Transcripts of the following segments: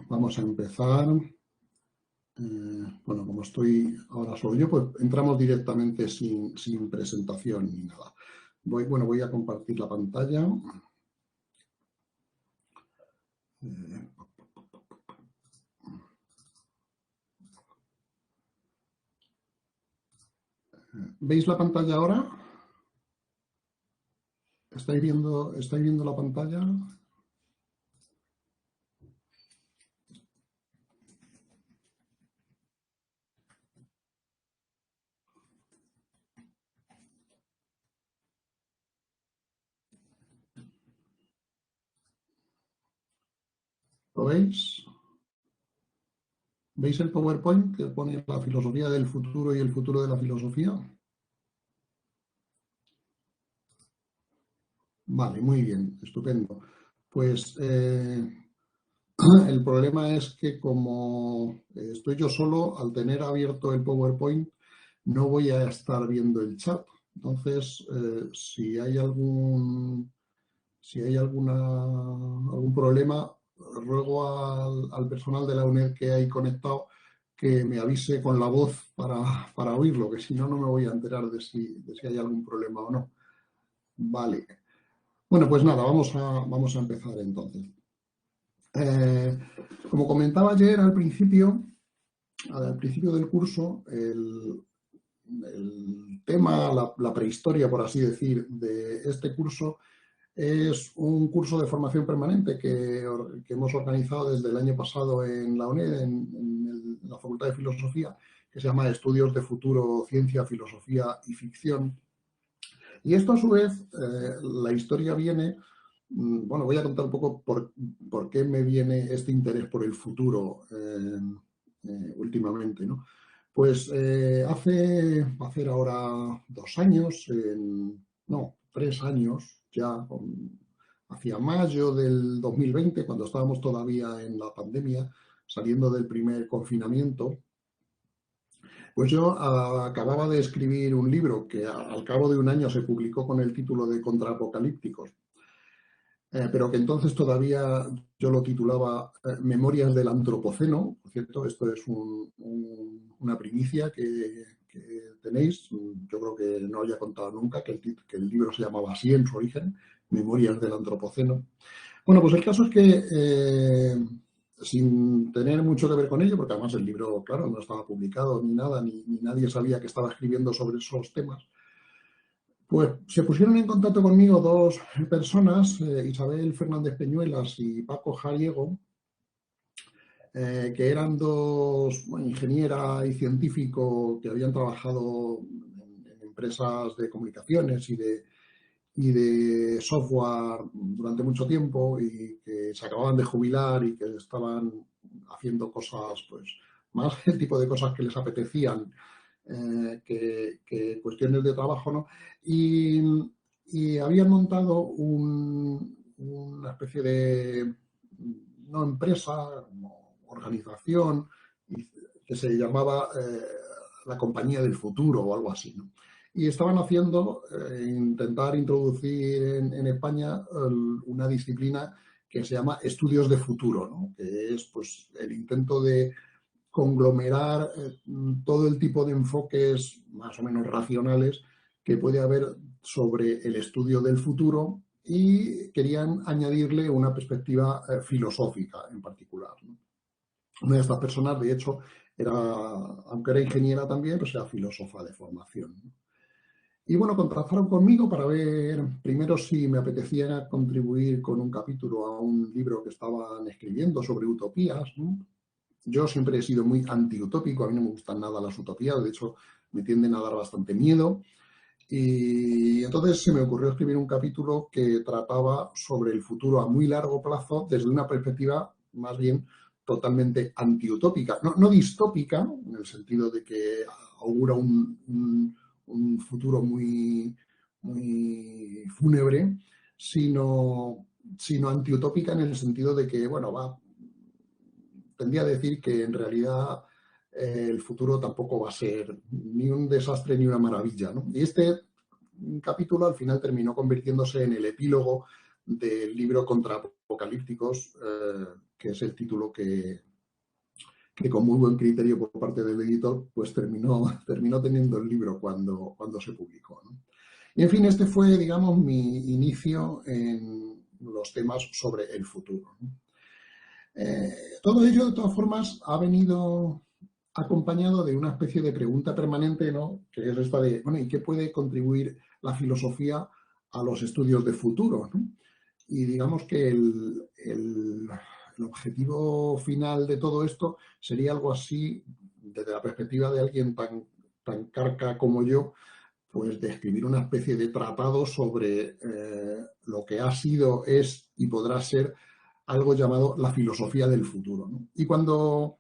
Vamos a empezar. Bueno, como estoy ahora solo yo, pues entramos directamente sin presentación ni nada. Voy a compartir la pantalla. ¿Veis la pantalla ahora? ¿Estáis viendo la pantalla? ¿Lo veis? ¿Veis el PowerPoint que pone la filosofía del futuro y el futuro de la filosofía? Vale, muy bien, estupendo. Pues el problema es que como estoy yo solo, al tener abierto el PowerPoint, no voy a estar viendo el chat. Entonces, si hay algún problema, ruego al personal de la UNED que hay conectado que me avise con la voz para oírlo, que si no, no me voy a enterar de si hay algún problema o no. Vale. Bueno, pues nada, vamos a empezar entonces. Como comentaba ayer al principio del curso, el tema, la prehistoria, por así decir, de este curso es un curso de formación permanente que hemos organizado desde el año pasado en la UNED, en la Facultad de Filosofía, que se llama Estudios de Futuro, Ciencia, Filosofía y Ficción. Y esto, a su vez, la historia viene. Bueno, voy a contar un poco por qué me viene este interés por el futuro últimamente, ¿no? Pues va a hacer ahora 2 años, no, 3 años ya, hacia mayo del 2020, cuando estábamos todavía en la pandemia, saliendo del primer confinamiento, pues yo acababa de escribir un libro que al cabo de un año se publicó con el título de Contraapocalípticos, pero que entonces todavía yo lo titulaba Memorias del Antropoceno. Por cierto, esto es una primicia que tenéis. Yo creo que no había contado nunca que el libro se llamaba así en su origen, Memorias del Antropoceno. Bueno, pues el caso es que, sin tener mucho que ver con ello, porque además el libro, claro, no estaba publicado ni nada, ni nadie sabía que estaba escribiendo sobre esos temas, pues se pusieron en contacto conmigo 2 personas, Isabel Fernández Peñuelas y Paco Jariego, que eran 2, bueno, ingeniera y científico que habían trabajado en empresas de comunicaciones y de software durante mucho tiempo y que se acababan de jubilar y que estaban haciendo cosas, pues, más el tipo de cosas que les apetecían que cuestiones de trabajo, ¿no? Y habían montado una especie de, no empresa, como organización, que se llamaba la Compañía del Futuro o algo así, ¿no? Y estaban haciendo, intentar introducir en España una disciplina que se llama estudios de futuro, ¿no? Que es, pues, el intento de conglomerar todo el tipo de enfoques más o menos racionales que puede haber sobre el estudio del futuro, y querían añadirle una perspectiva filosófica en particular, ¿no? Una de estas personas, de hecho, aunque era ingeniera también, pues era filósofa de formación, ¿no? Y bueno, contactaron conmigo para ver primero si me apetecía contribuir con un capítulo a un libro que estaban escribiendo sobre utopías, ¿no? Yo siempre he sido muy antiutópico, a mí no me gustan nada las utopías, de hecho me tienden a dar bastante miedo. Y entonces se me ocurrió escribir un capítulo que trataba sobre el futuro a muy largo plazo desde una perspectiva más bien totalmente antiutópica, no distópica, en el sentido de que augura un futuro muy, muy fúnebre, sino antiutópica en el sentido de que, bueno, tendría a decir que en realidad el futuro tampoco va a ser ni un desastre ni una maravilla, ¿no? Y este capítulo al final terminó convirtiéndose en el epílogo del libro Contra Apocalípticos, que es el título que con muy buen criterio por parte del editor, pues terminó teniendo el libro cuando se publicó, ¿no? Y en fin, este fue, digamos, mi inicio en los temas sobre el futuro, ¿no? Todo ello, de todas formas, ha venido acompañado de una especie de pregunta permanente, ¿no? Que es esta de, bueno, ¿y qué puede contribuir la filosofía a los estudios de futuro, ¿no? Y digamos que el objetivo final de todo esto sería algo así, desde la perspectiva de alguien tan carca como yo, pues de escribir una especie de tratado sobre lo que ha sido, es y podrá ser algo llamado la filosofía del futuro, ¿no? Y cuando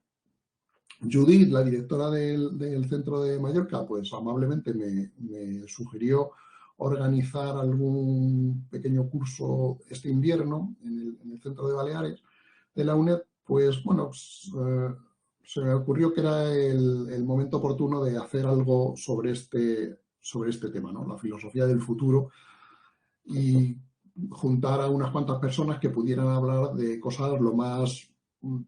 Judith, la directora del Centro de Mallorca, pues amablemente me sugirió organizar algún pequeño curso este invierno en el Centro de Baleares de la UNED, pues bueno, se me ocurrió que era el momento oportuno de hacer algo sobre este tema, ¿no? La filosofía del futuro, y juntar a unas cuantas personas que pudieran hablar de cosas lo más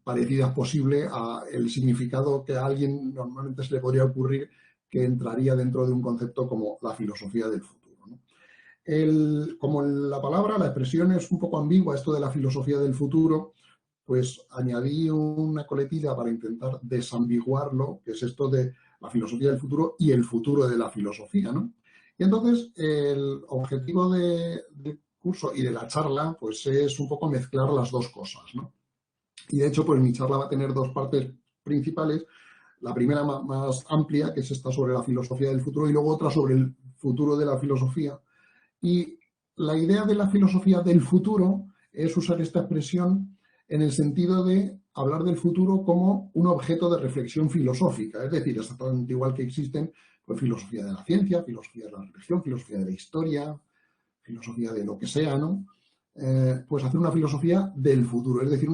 parecidas posible a el significado que a alguien normalmente se le podría ocurrir que entraría dentro de un concepto como la filosofía del futuro, ¿no? Como la palabra, la expresión es un poco ambigua, esto de la filosofía del futuro, pues añadí una coletilla para intentar desambiguarlo, que es esto de la filosofía del futuro y el futuro de la filosofía, ¿no? Y entonces el objetivo del curso y de la charla, pues es un poco mezclar las dos cosas, ¿no? Y de hecho, pues mi charla va a tener dos partes principales. La primera más amplia, que es esta sobre la filosofía del futuro, y luego otra sobre el futuro de la filosofía. Y la idea de la filosofía del futuro es usar esta expresión en el sentido de hablar del futuro como un objeto de reflexión filosófica. Es decir, exactamente igual que existen pues, filosofía de la ciencia, filosofía de la religión, filosofía de la historia, filosofía de lo que sea, ¿no? Pues hacer una filosofía del futuro, es decir,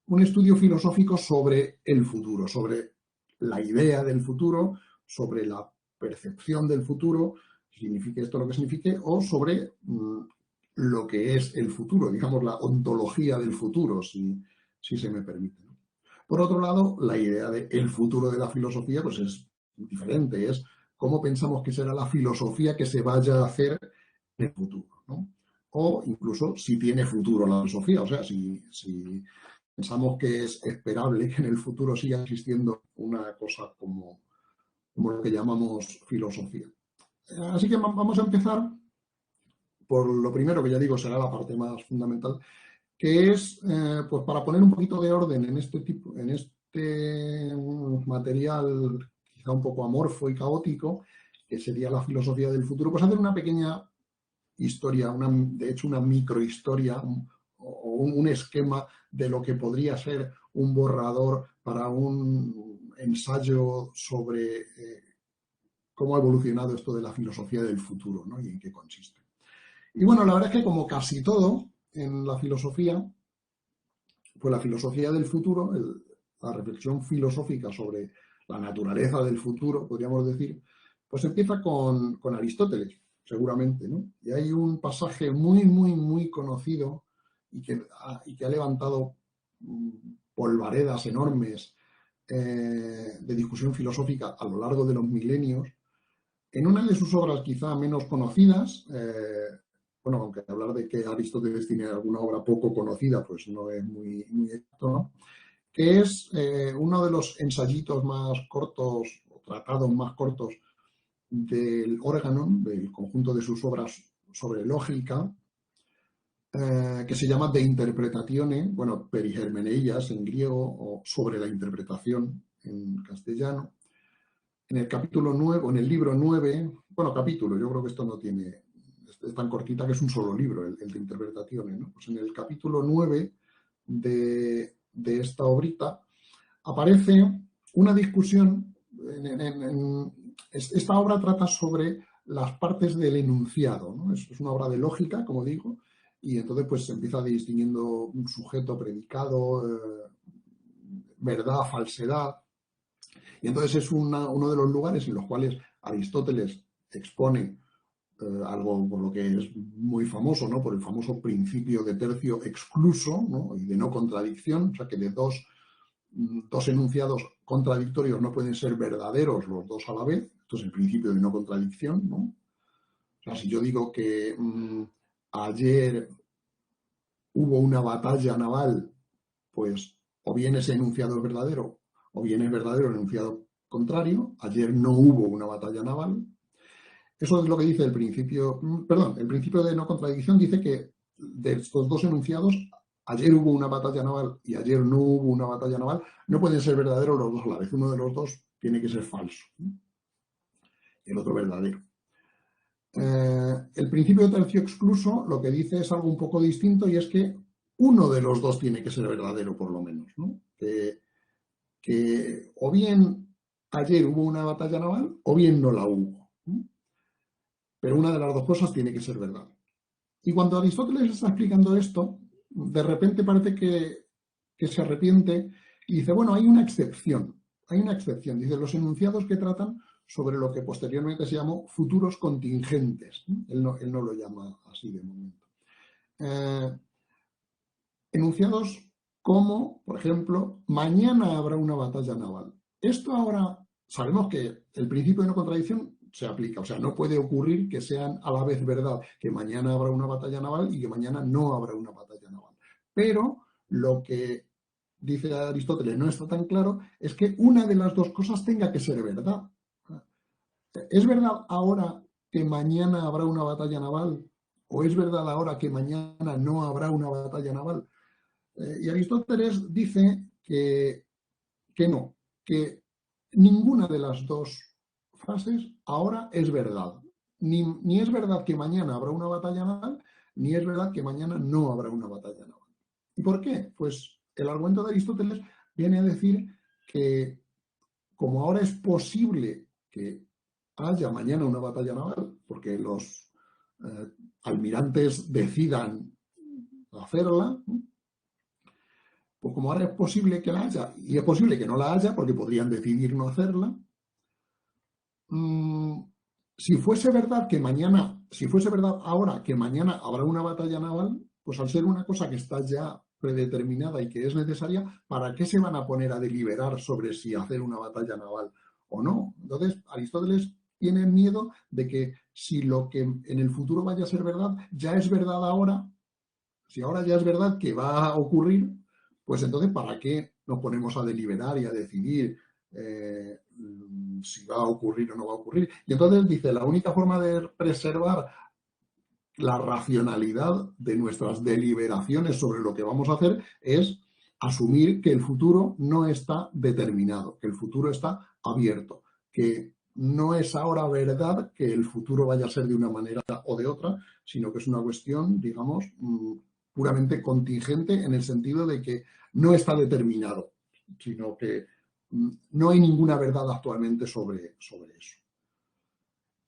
un estudio filosófico sobre el futuro, sobre la idea del futuro, sobre la percepción del futuro, signifique esto lo que signifique, o sobre lo que es el futuro, digamos, la ontología del futuro, si se me permite, ¿no? Por otro lado, la idea del futuro de la filosofía pues es diferente, es cómo pensamos que será la filosofía que se vaya a hacer en el futuro, ¿no? O incluso si tiene futuro la filosofía, o sea, si pensamos que es esperable que en el futuro siga existiendo una cosa como lo que llamamos filosofía. Así que vamos a empezar por lo primero, que ya digo será la parte más fundamental, que es, pues para poner un poquito de orden en este material quizá un poco amorfo y caótico, que sería la filosofía del futuro, pues hacer una pequeña historia, de hecho una microhistoria o un esquema de lo que podría ser un borrador para un ensayo sobre cómo ha evolucionado esto de la filosofía del futuro, ¿no? Y en qué consiste. Y bueno, la verdad es que como casi todo en la filosofía, pues la filosofía del futuro, la reflexión filosófica sobre la naturaleza del futuro, podríamos decir, pues empieza con Aristóteles, seguramente, ¿no? Y hay un pasaje muy, muy, muy conocido y que ha levantado polvaredas enormes de discusión filosófica a lo largo de los milenios. En una de sus obras quizá menos conocidas, bueno, aunque hablar de que Aristóteles tiene alguna obra poco conocida, pues no es muy exacto, ¿no? Que es uno de los ensayitos más cortos, o tratados más cortos del Organon, del conjunto de sus obras sobre lógica, que se llama De Interpretatione, bueno, perihermeneias en griego, o sobre la interpretación en castellano. En el capítulo 9, o en el libro 9, bueno, capítulo, yo creo que esto no tiene, es tan cortita que es un solo libro, el de Interpretaciones, ¿no? Pues en el capítulo 9 de esta obrita aparece una discusión, esta obra trata sobre las partes del enunciado, ¿no? Es una obra de lógica, como digo, y entonces pues se empieza distinguiendo un sujeto, predicado, verdad, falsedad. Y entonces es uno de los lugares en los cuales Aristóteles expone algo por lo que es muy famoso, ¿no? Por el famoso principio de tercio excluso, ¿no? Y de no contradicción, o sea que de dos enunciados contradictorios no pueden ser verdaderos los dos a la vez. Esto es el principio de no contradicción, ¿no? O sea, si yo digo que ayer hubo una batalla naval, pues o bien ese enunciado es verdadero, o bien es verdadero el enunciado contrario. Ayer no hubo una batalla naval. Eso es lo que dice el principio, perdón, el principio de no contradicción dice que de estos dos enunciados, ayer hubo una batalla naval y ayer no hubo una batalla naval, no pueden ser verdaderos los dos a la vez. Uno de los dos tiene que ser falso, el otro verdadero. El principio de tercio excluso lo que dice es algo un poco distinto, y es que uno de los dos tiene que ser verdadero, por lo menos, ¿no? Que o bien ayer hubo una batalla naval o bien no la hubo, ¿no? Pero una de las dos cosas tiene que ser verdad. Y cuando Aristóteles está explicando esto, de repente parece que se arrepiente y dice, bueno, hay una excepción. Dice, los enunciados que tratan sobre lo que posteriormente se llamó futuros contingentes. Él no lo llama así de momento. Enunciados como, por ejemplo, mañana habrá una batalla naval. Esto ahora sabemos que el principio de no contradicción se aplica, o sea, no puede ocurrir que sean a la vez verdad, que mañana habrá una batalla naval y que mañana no habrá una batalla naval. Pero lo que dice Aristóteles no está tan claro es que una de las dos cosas tenga que ser verdad. ¿Es verdad ahora que mañana habrá una batalla naval? ¿O es verdad ahora que mañana no habrá una batalla naval? Y Aristóteles dice que no, que ninguna de las dos frases ahora es verdad. Ni es verdad que mañana habrá una batalla naval, ni es verdad que mañana no habrá una batalla naval. ¿Y por qué? Pues el argumento de Aristóteles viene a decir que como ahora es posible que haya mañana una batalla naval, porque los almirantes decidan hacerla, pues como ahora es posible que la haya y es posible que no la haya porque podrían decidir no hacerla, si fuese verdad ahora que mañana habrá una batalla naval, pues al ser una cosa que está ya predeterminada y que es necesaria, ¿para qué se van a poner a deliberar sobre si hacer una batalla naval o no? Entonces, Aristóteles tiene miedo de que si lo que en el futuro vaya a ser verdad, ya es verdad ahora, si ahora ya es verdad que va a ocurrir, pues entonces, ¿para qué nos ponemos a deliberar y a decidir si va a ocurrir o no va a ocurrir? Y entonces dice, la única forma de preservar la racionalidad de nuestras deliberaciones sobre lo que vamos a hacer es asumir que el futuro no está determinado, que el futuro está abierto, que no es ahora verdad que el futuro vaya a ser de una manera o de otra, sino que es una cuestión, digamos, puramente contingente en el sentido de que no está determinado, sino que no hay ninguna verdad actualmente sobre eso.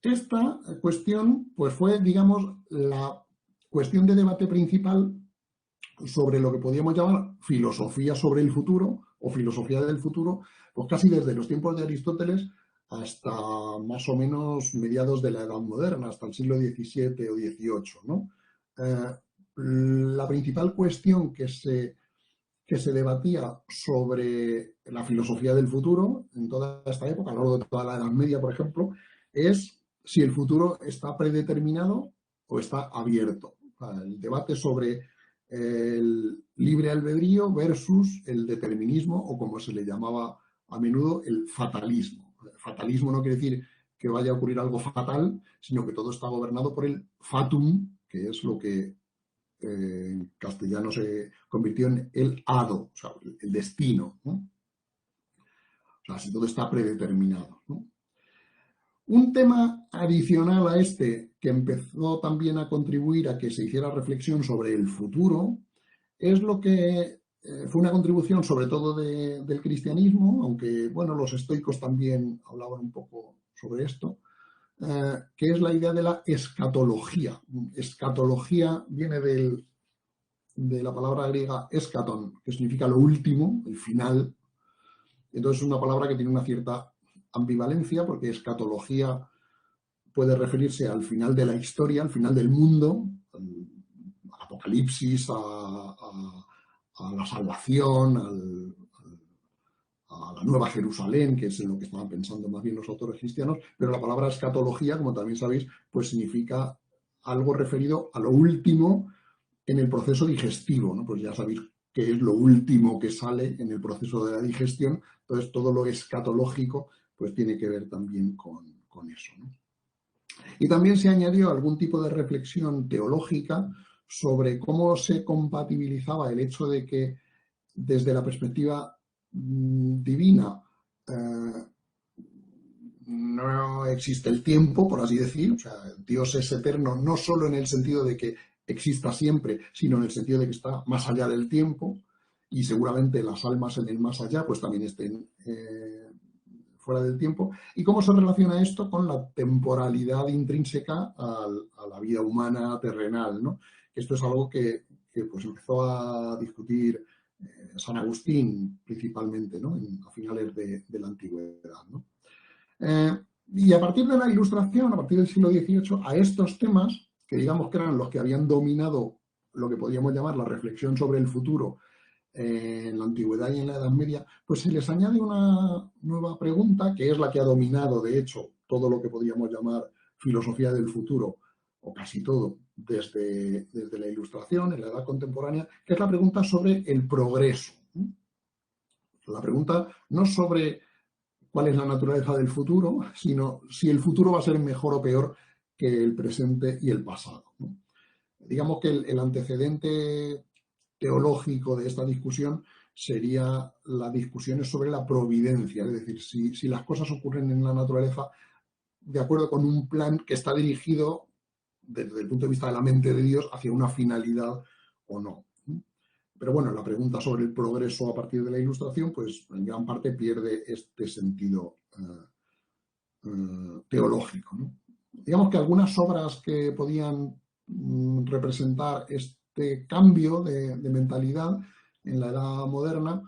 Esta cuestión, pues fue, digamos, la cuestión de debate principal sobre lo que podríamos llamar filosofía sobre el futuro o filosofía del futuro, pues casi desde los tiempos de Aristóteles hasta más o menos mediados de la Edad Moderna, hasta el siglo XVII o XVIII, ¿no? La principal cuestión que se debatía sobre la filosofía del futuro en toda esta época, a lo largo de toda la Edad Media, por ejemplo, es si el futuro está predeterminado o está abierto. El debate sobre el libre albedrío versus el determinismo, o como se le llamaba a menudo, el fatalismo. El fatalismo no quiere decir que vaya a ocurrir algo fatal, sino que todo está gobernado por el fatum, que es lo que en castellano se convirtió en el hado, o sea, el destino, ¿no? O sea, si todo está predeterminado, ¿no? Un tema adicional a este que empezó también a contribuir a que se hiciera reflexión sobre el futuro es lo que fue una contribución sobre todo del cristianismo, aunque bueno, los estoicos también hablaban un poco sobre esto, que es la idea de la escatología. Escatología viene de la palabra griega eschaton, que significa lo último, el final. Entonces es una palabra que tiene una cierta ambivalencia, porque escatología puede referirse al final de la historia, al final del mundo, al apocalipsis, a la salvación, a la Nueva Jerusalén, que es en lo que estaban pensando más bien los autores cristianos, pero la palabra escatología, como también sabéis, pues significa algo referido a lo último en el proceso digestivo, ¿no? Pues ya sabéis qué es lo último que sale en el proceso de la digestión, entonces todo lo escatológico pues tiene que ver también con eso, ¿no? Y también se añadió algún tipo de reflexión teológica sobre cómo se compatibilizaba el hecho de que desde la perspectiva divina no existe el tiempo, por así decir, o sea, Dios es eterno no solo en el sentido de que exista siempre, sino en el sentido de que está más allá del tiempo y seguramente las almas en el más allá pues también estén fuera del tiempo. ¿Y cómo se relaciona esto con la temporalidad intrínseca a la vida humana terrenal, ¿no? Esto es algo que pues empezó a discutir San Agustín principalmente, ¿no? A finales de la antigüedad, ¿no? Y a partir de la Ilustración, a partir del siglo XVIII, a estos temas, que digamos que eran los que habían dominado lo que podríamos llamar la reflexión sobre el futuro en la antigüedad y en la Edad Media, pues se les añade una nueva pregunta, que es la que ha dominado, de hecho, todo lo que podríamos llamar filosofía del futuro, o casi todo, desde la Ilustración, en la Edad Contemporánea, que es la pregunta sobre el progreso. La pregunta no sobre cuál es la naturaleza del futuro, sino si el futuro va a ser mejor o peor que el presente y el pasado, ¿no? Digamos que el antecedente teológico de esta discusión sería la discusión sobre la providencia, es decir, si las cosas ocurren en la naturaleza de acuerdo con un plan que está dirigido desde el punto de vista de la mente de Dios hacia una finalidad o no. Pero bueno, la pregunta sobre el progreso a partir de la Ilustración, pues en gran parte pierde este sentido teológico, ¿no? Digamos que algunas obras que podían representar este cambio de mentalidad en la edad moderna,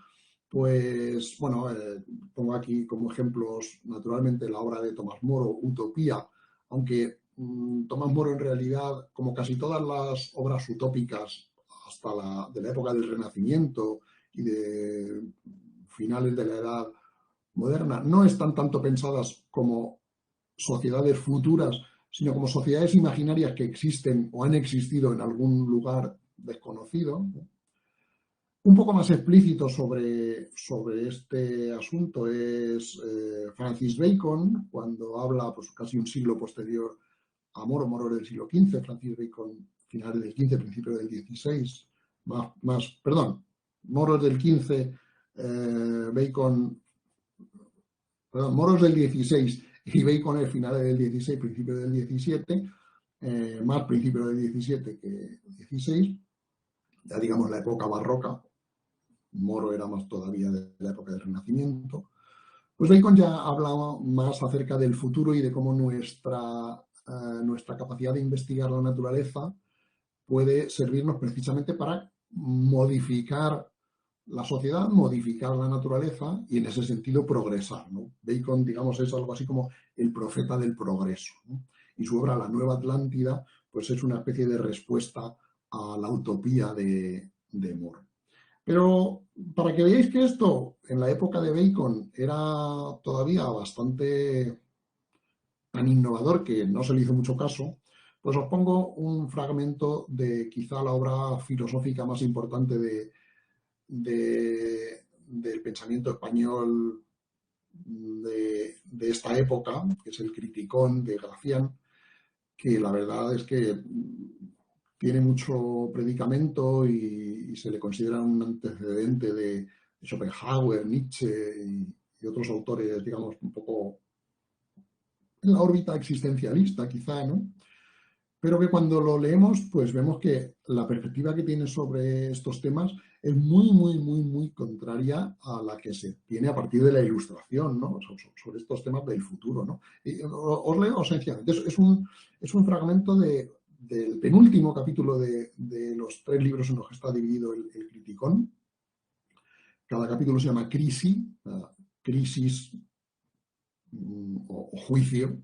pues bueno, pongo aquí como ejemplos naturalmente la obra de Tomás Moro, Utopía, aunque Tomás Moro en realidad, como casi todas las obras utópicas hasta de la época del Renacimiento y de finales de la Edad Moderna, no están tanto pensadas como sociedades futuras, sino como sociedades imaginarias que existen o han existido en algún lugar desconocido. Un poco más explícito sobre este asunto es Francis Bacon, cuando habla pues, casi un siglo posterior a Moro. Moro del siglo XV, Francis Bacon finales del XV, principio del XVI, perdón, Moro del XV, Bacon, perdón, Moro es del XVI y Bacon es finales del XVI, principio del XVII, más principio del XVII que XVI, ya digamos la época barroca. Moro era más todavía de la época del Renacimiento. Pues Bacon ya hablaba más acerca del futuro y de cómo nuestra capacidad de investigar la naturaleza puede servirnos precisamente para modificar la sociedad, modificar la naturaleza y en ese sentido progresar, ¿no? Bacon, digamos, es algo así como el profeta del progreso, ¿no? Y su obra La Nueva Atlántida pues es una especie de respuesta a la utopía de Moro. Pero para que veáis que esto en la época de Bacon era todavía bastante tan innovador que no se le hizo mucho caso, pues os pongo un fragmento de quizá la obra filosófica más importante del pensamiento español de esta época, que es el Criticón de Gracián, que la verdad es que tiene mucho predicamento y se le considera un antecedente de Schopenhauer, Nietzsche y otros autores, digamos, un poco en la órbita existencialista, quizá, ¿no? Pero que cuando lo leemos, pues vemos que la perspectiva que tiene sobre estos temas es muy, muy, muy, muy contraria a la que se tiene a partir de la Ilustración, ¿no? Sobre estos temas del futuro, ¿no? Y os leo sencillamente. Es un fragmento del penúltimo capítulo de los 3 libros en los que está dividido el Criticón. Cada capítulo se llama Crisis o Juicio.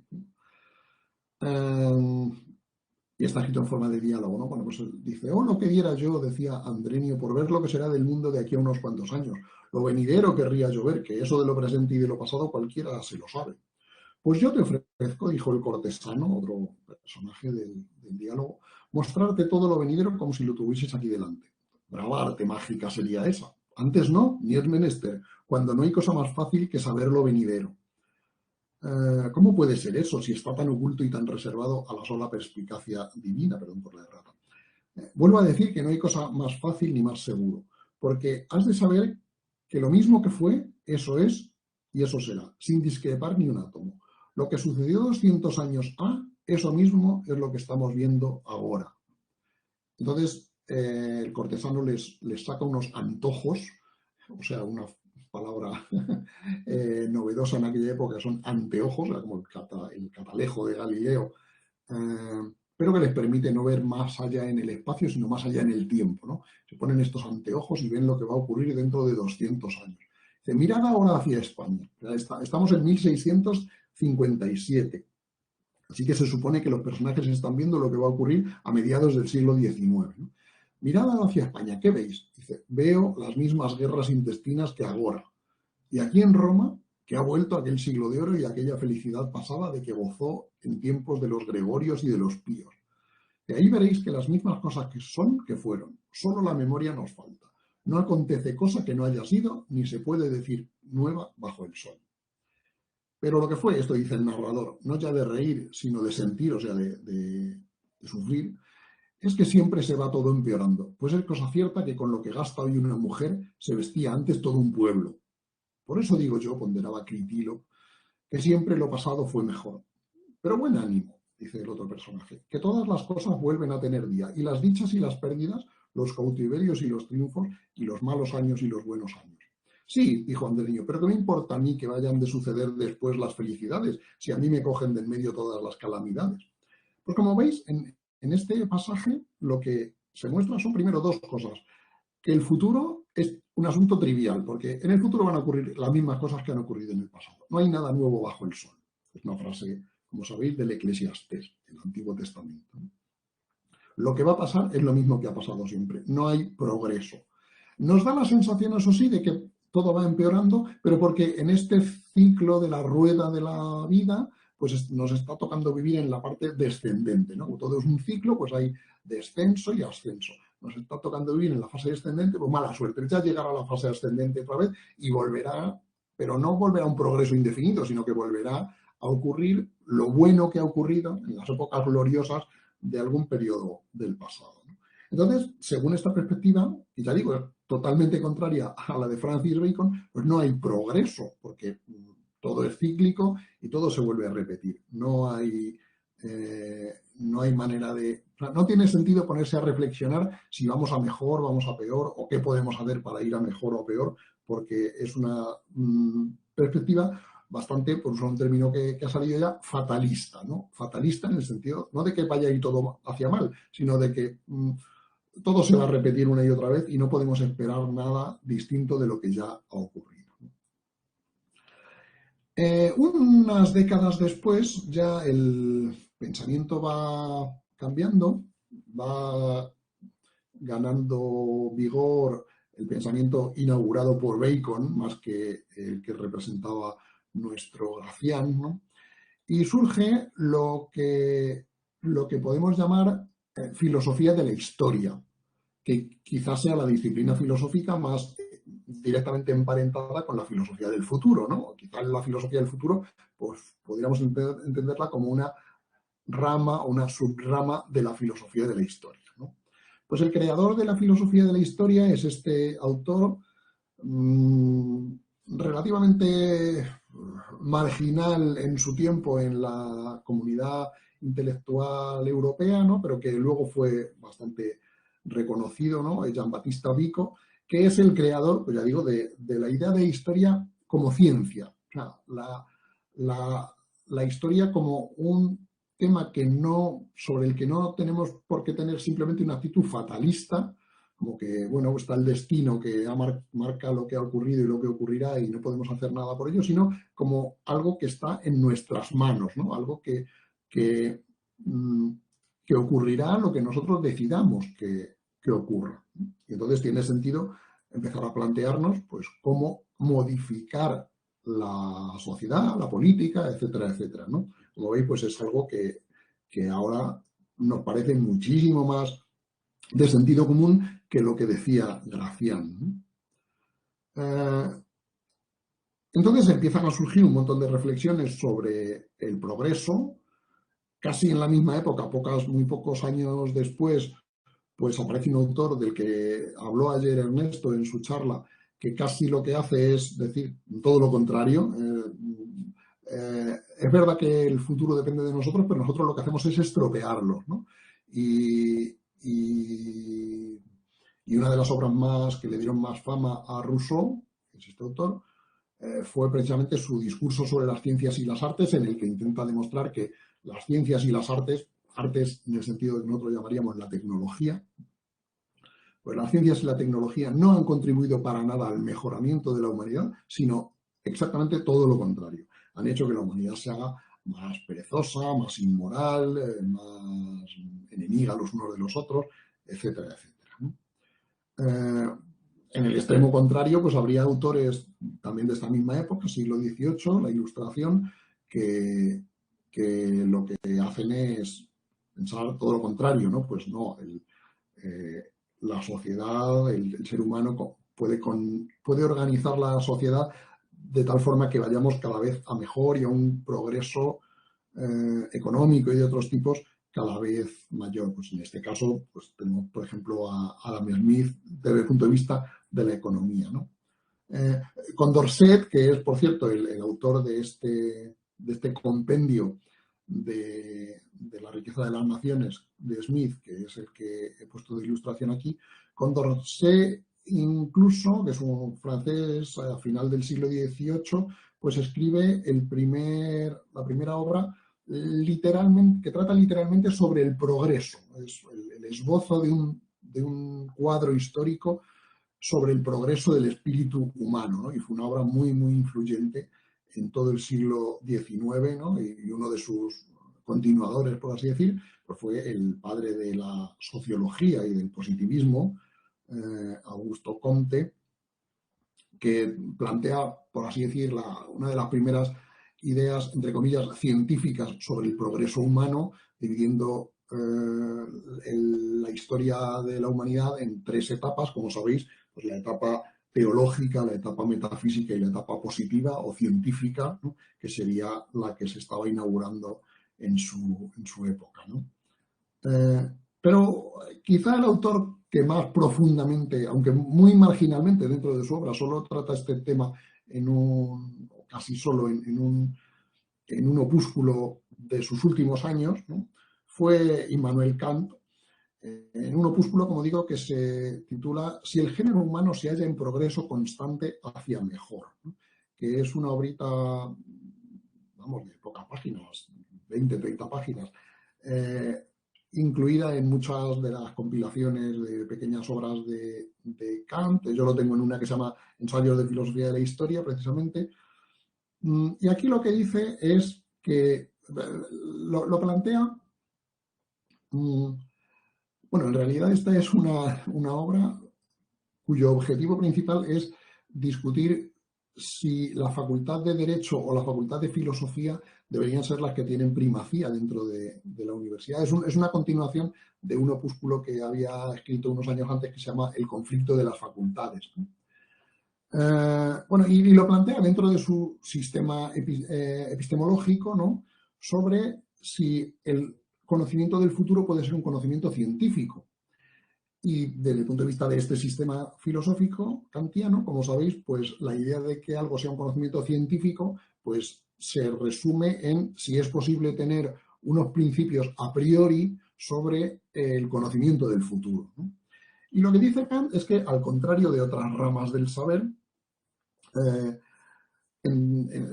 Y está escrito en forma de diálogo, ¿no? Bueno, pues él dice, oh, lo que diera yo, decía Andrenio, por ver lo que será del mundo de aquí a unos cuantos años. Lo venidero querría yo ver, que eso de lo presente y de lo pasado cualquiera se lo sabe. Pues yo te ofrezco, dijo el cortesano, otro personaje del diálogo, mostrarte todo lo venidero como si lo tuvieses aquí delante. Brava arte mágica sería esa. Antes no, ni es menester, cuando no hay cosa más fácil que saber lo venidero. ¿Cómo puede ser eso si está tan oculto y tan reservado a la sola perspicacia divina? Perdón por la errata. Vuelvo a decir que no hay cosa más fácil ni más seguro, porque has de saber que lo mismo que fue, eso es y eso será, sin discrepar ni un átomo. Lo que sucedió 200 años a, eso mismo es lo que estamos viendo ahora. Entonces, el cortesano les saca unos antojos, o sea, una palabra novedosa en aquella época, son anteojos, como el catalejo de Galileo, pero que les permite no ver más allá en el espacio, sino más allá en el tiempo, ¿no? Se ponen estos anteojos y ven lo que va a ocurrir dentro de 200 años. Dice, mirad ahora hacia España. Estamos en 1657. Así que se supone que los personajes están viendo lo que va a ocurrir a mediados del siglo XIX, ¿no? Mirad hacia España, ¿qué veis? Dice, veo las mismas guerras intestinas que agora. Y aquí en Roma, que ha vuelto aquel siglo de oro y aquella felicidad pasada de que gozó en tiempos de los Gregorios y de los Píos. De ahí veréis que las mismas cosas que son, que fueron. Solo la memoria nos falta. No acontece cosa que no haya sido, ni se puede decir nueva bajo el sol. Pero lo que fue, esto dice el narrador, no ya de reír, sino de sentir, o sea, de sufrir, es que siempre se va todo empeorando. Pues es cosa cierta que con lo que gasta hoy una mujer se vestía antes todo un pueblo. Por eso digo yo, ponderaba Critilo, que siempre lo pasado fue mejor. Pero buen ánimo, dice el otro personaje, que todas las cosas vuelven a tener día, y las dichas y las pérdidas, los cautiverios y los triunfos, y los malos años y los buenos años. Sí, dijo Andreño, pero ¿qué me importa a mí que vayan de suceder después las felicidades, si a mí me cogen de en medio todas las calamidades? Pues como veis, en este pasaje lo que se muestra son primero dos cosas. Que el futuro es un asunto trivial, porque en el futuro van a ocurrir las mismas cosas que han ocurrido en el pasado. No hay nada nuevo bajo el sol. Es una frase, como sabéis, del Eclesiastés, el Antiguo Testamento. Lo que va a pasar es lo mismo que ha pasado siempre. No hay progreso. Nos da la sensación, eso sí, de que todo va empeorando, pero porque en este ciclo de la rueda de la vida, pues nos está tocando vivir en la parte descendente, ¿no? Como todo es un ciclo, pues hay descenso y ascenso. Nos está tocando vivir en la fase descendente, pues mala suerte. Ya llegará a la fase ascendente otra vez y volverá, pero no volverá a un progreso indefinido, sino que volverá a ocurrir lo bueno que ha ocurrido en las épocas gloriosas de algún periodo del pasado, ¿no? Entonces, según esta perspectiva, y ya digo, es totalmente contraria a la de Francis Bacon, pues no hay progreso, porque todo es cíclico y todo se vuelve a repetir. No hay manera de... O sea, no tiene sentido ponerse a reflexionar si vamos a mejor, vamos a peor, o qué podemos hacer para ir a mejor o peor, porque es una perspectiva bastante, por usar un término que ha salido ya, fatalista, ¿no? Fatalista en el sentido, no de que vaya a ir todo hacia mal, sino de que todo se va a repetir una y otra vez y no podemos esperar nada distinto de lo que ya ha ocurrido. Unas décadas después ya el pensamiento va cambiando, va ganando vigor el pensamiento inaugurado por Bacon, más que el que representaba nuestro Gracián, ¿no? Y surge lo que podemos llamar filosofía de la historia, que quizás sea la disciplina filosófica más directamente emparentada con la filosofía del futuro, ¿no? Quizás la filosofía del futuro, pues podríamos entenderla como una rama o una subrama de la filosofía de la historia, ¿no? Pues el creador de la filosofía de la historia es este autor relativamente marginal en su tiempo en la comunidad intelectual europea, ¿no? Pero que luego fue bastante reconocido, ¿no? Jean-Baptiste Vico, que es el creador, pues ya digo, de la idea de historia como ciencia. O sea, la historia como un tema sobre el que no tenemos por qué tener simplemente una actitud fatalista, como que, bueno, está el destino que marca lo que ha ocurrido y lo que ocurrirá y no podemos hacer nada por ello, sino como algo que está en nuestras manos, ¿no? Algo que que ocurrirá lo que nosotros decidamos que ocurra. Y entonces tiene sentido empezar a plantearnos pues, cómo modificar la sociedad, la política, etcétera, etcétera, ¿no? Como veis, pues es algo que ahora nos parece muchísimo más de sentido común que lo que decía Gracián, ¿no? Entonces empiezan a surgir un montón de reflexiones sobre el progreso. Casi en la misma época, muy pocos años después, pues aparece un autor del que habló ayer Ernesto en su charla, que casi lo que hace es decir todo lo contrario. Es verdad que el futuro depende de nosotros, pero nosotros lo que hacemos es estropearlo, ¿no? Y, y, y una de las obras más que le dieron más fama a Rousseau, que es este autor, fue precisamente su discurso sobre las ciencias y las artes, en el que intenta demostrar que las ciencias y las artes, artes en el sentido que nosotros llamaríamos la tecnología, pues las ciencias y la tecnología no han contribuido para nada al mejoramiento de la humanidad, sino exactamente todo lo contrario. Han hecho que la humanidad se haga más perezosa, más inmoral, más enemiga los unos de los otros, etcétera, etcétera, ¿no? En el extremo contrario, pues habría autores también de esta misma época, siglo XVIII, la Ilustración, que, lo que hacen es pensar todo lo contrario, ¿no? Pues no, la sociedad, el ser humano puede organizar la sociedad de tal forma que vayamos cada vez a mejor y a un progreso económico y de otros tipos cada vez mayor. Pues en este caso, pues tenemos, por ejemplo, a Adam Smith desde el punto de vista de la economía, ¿no? Condorcet, que es, por cierto, el autor de este compendio de la riqueza de las naciones de Smith, que es el que he puesto de ilustración aquí, Condorcet incluso, que es un francés a final del siglo XVIII, pues escribe la primera obra que trata literalmente sobre el progreso. Es el esbozo de un cuadro histórico sobre el progreso del espíritu humano, ¿no? Y fue una obra muy, muy influyente en todo el siglo XIX, ¿no? Y uno de sus continuadores, por así decir, pues fue el padre de la sociología y del positivismo, Augusto Comte, que plantea, por así decir, una de las primeras ideas, entre comillas, científicas sobre el progreso humano, dividiendo la historia de la humanidad en tres etapas, como sabéis, pues la etapa teológica, la etapa metafísica y la etapa positiva o científica, ¿no? Que sería la que se estaba inaugurando en su época, ¿no? Pero quizá el autor que más profundamente, aunque muy marginalmente dentro de su obra, solo trata este tema casi solo en un opúsculo de sus últimos años, ¿no? Fue Immanuel Kant, en un opúsculo, como digo, que se titula Si el género humano se halla en progreso constante hacia mejor, ¿no? Que es una obrita, vamos, de pocas páginas, 20, 30 páginas, incluida en muchas de las compilaciones de pequeñas obras de Kant. Yo lo tengo en una que se llama Ensayos de Filosofía de la Historia, precisamente. Y aquí lo que dice es que lo plantea. Bueno, en realidad esta es una obra cuyo objetivo principal es discutir si la facultad de Derecho o la facultad de Filosofía deberían ser las que tienen primacía dentro de la universidad. Es una continuación de un opúsculo que había escrito unos años antes que se llama El conflicto de las facultades. Bueno, y lo plantea dentro de su sistema epistemológico, ¿no? Sobre si el conocimiento del futuro puede ser un conocimiento científico. Y desde el punto de vista de este sistema filosófico kantiano, como sabéis, pues la idea de que algo sea un conocimiento científico, pues se resume en si es posible tener unos principios a priori sobre el conocimiento del futuro, ¿no? Y lo que dice Kant es que, al contrario de otras ramas del saber,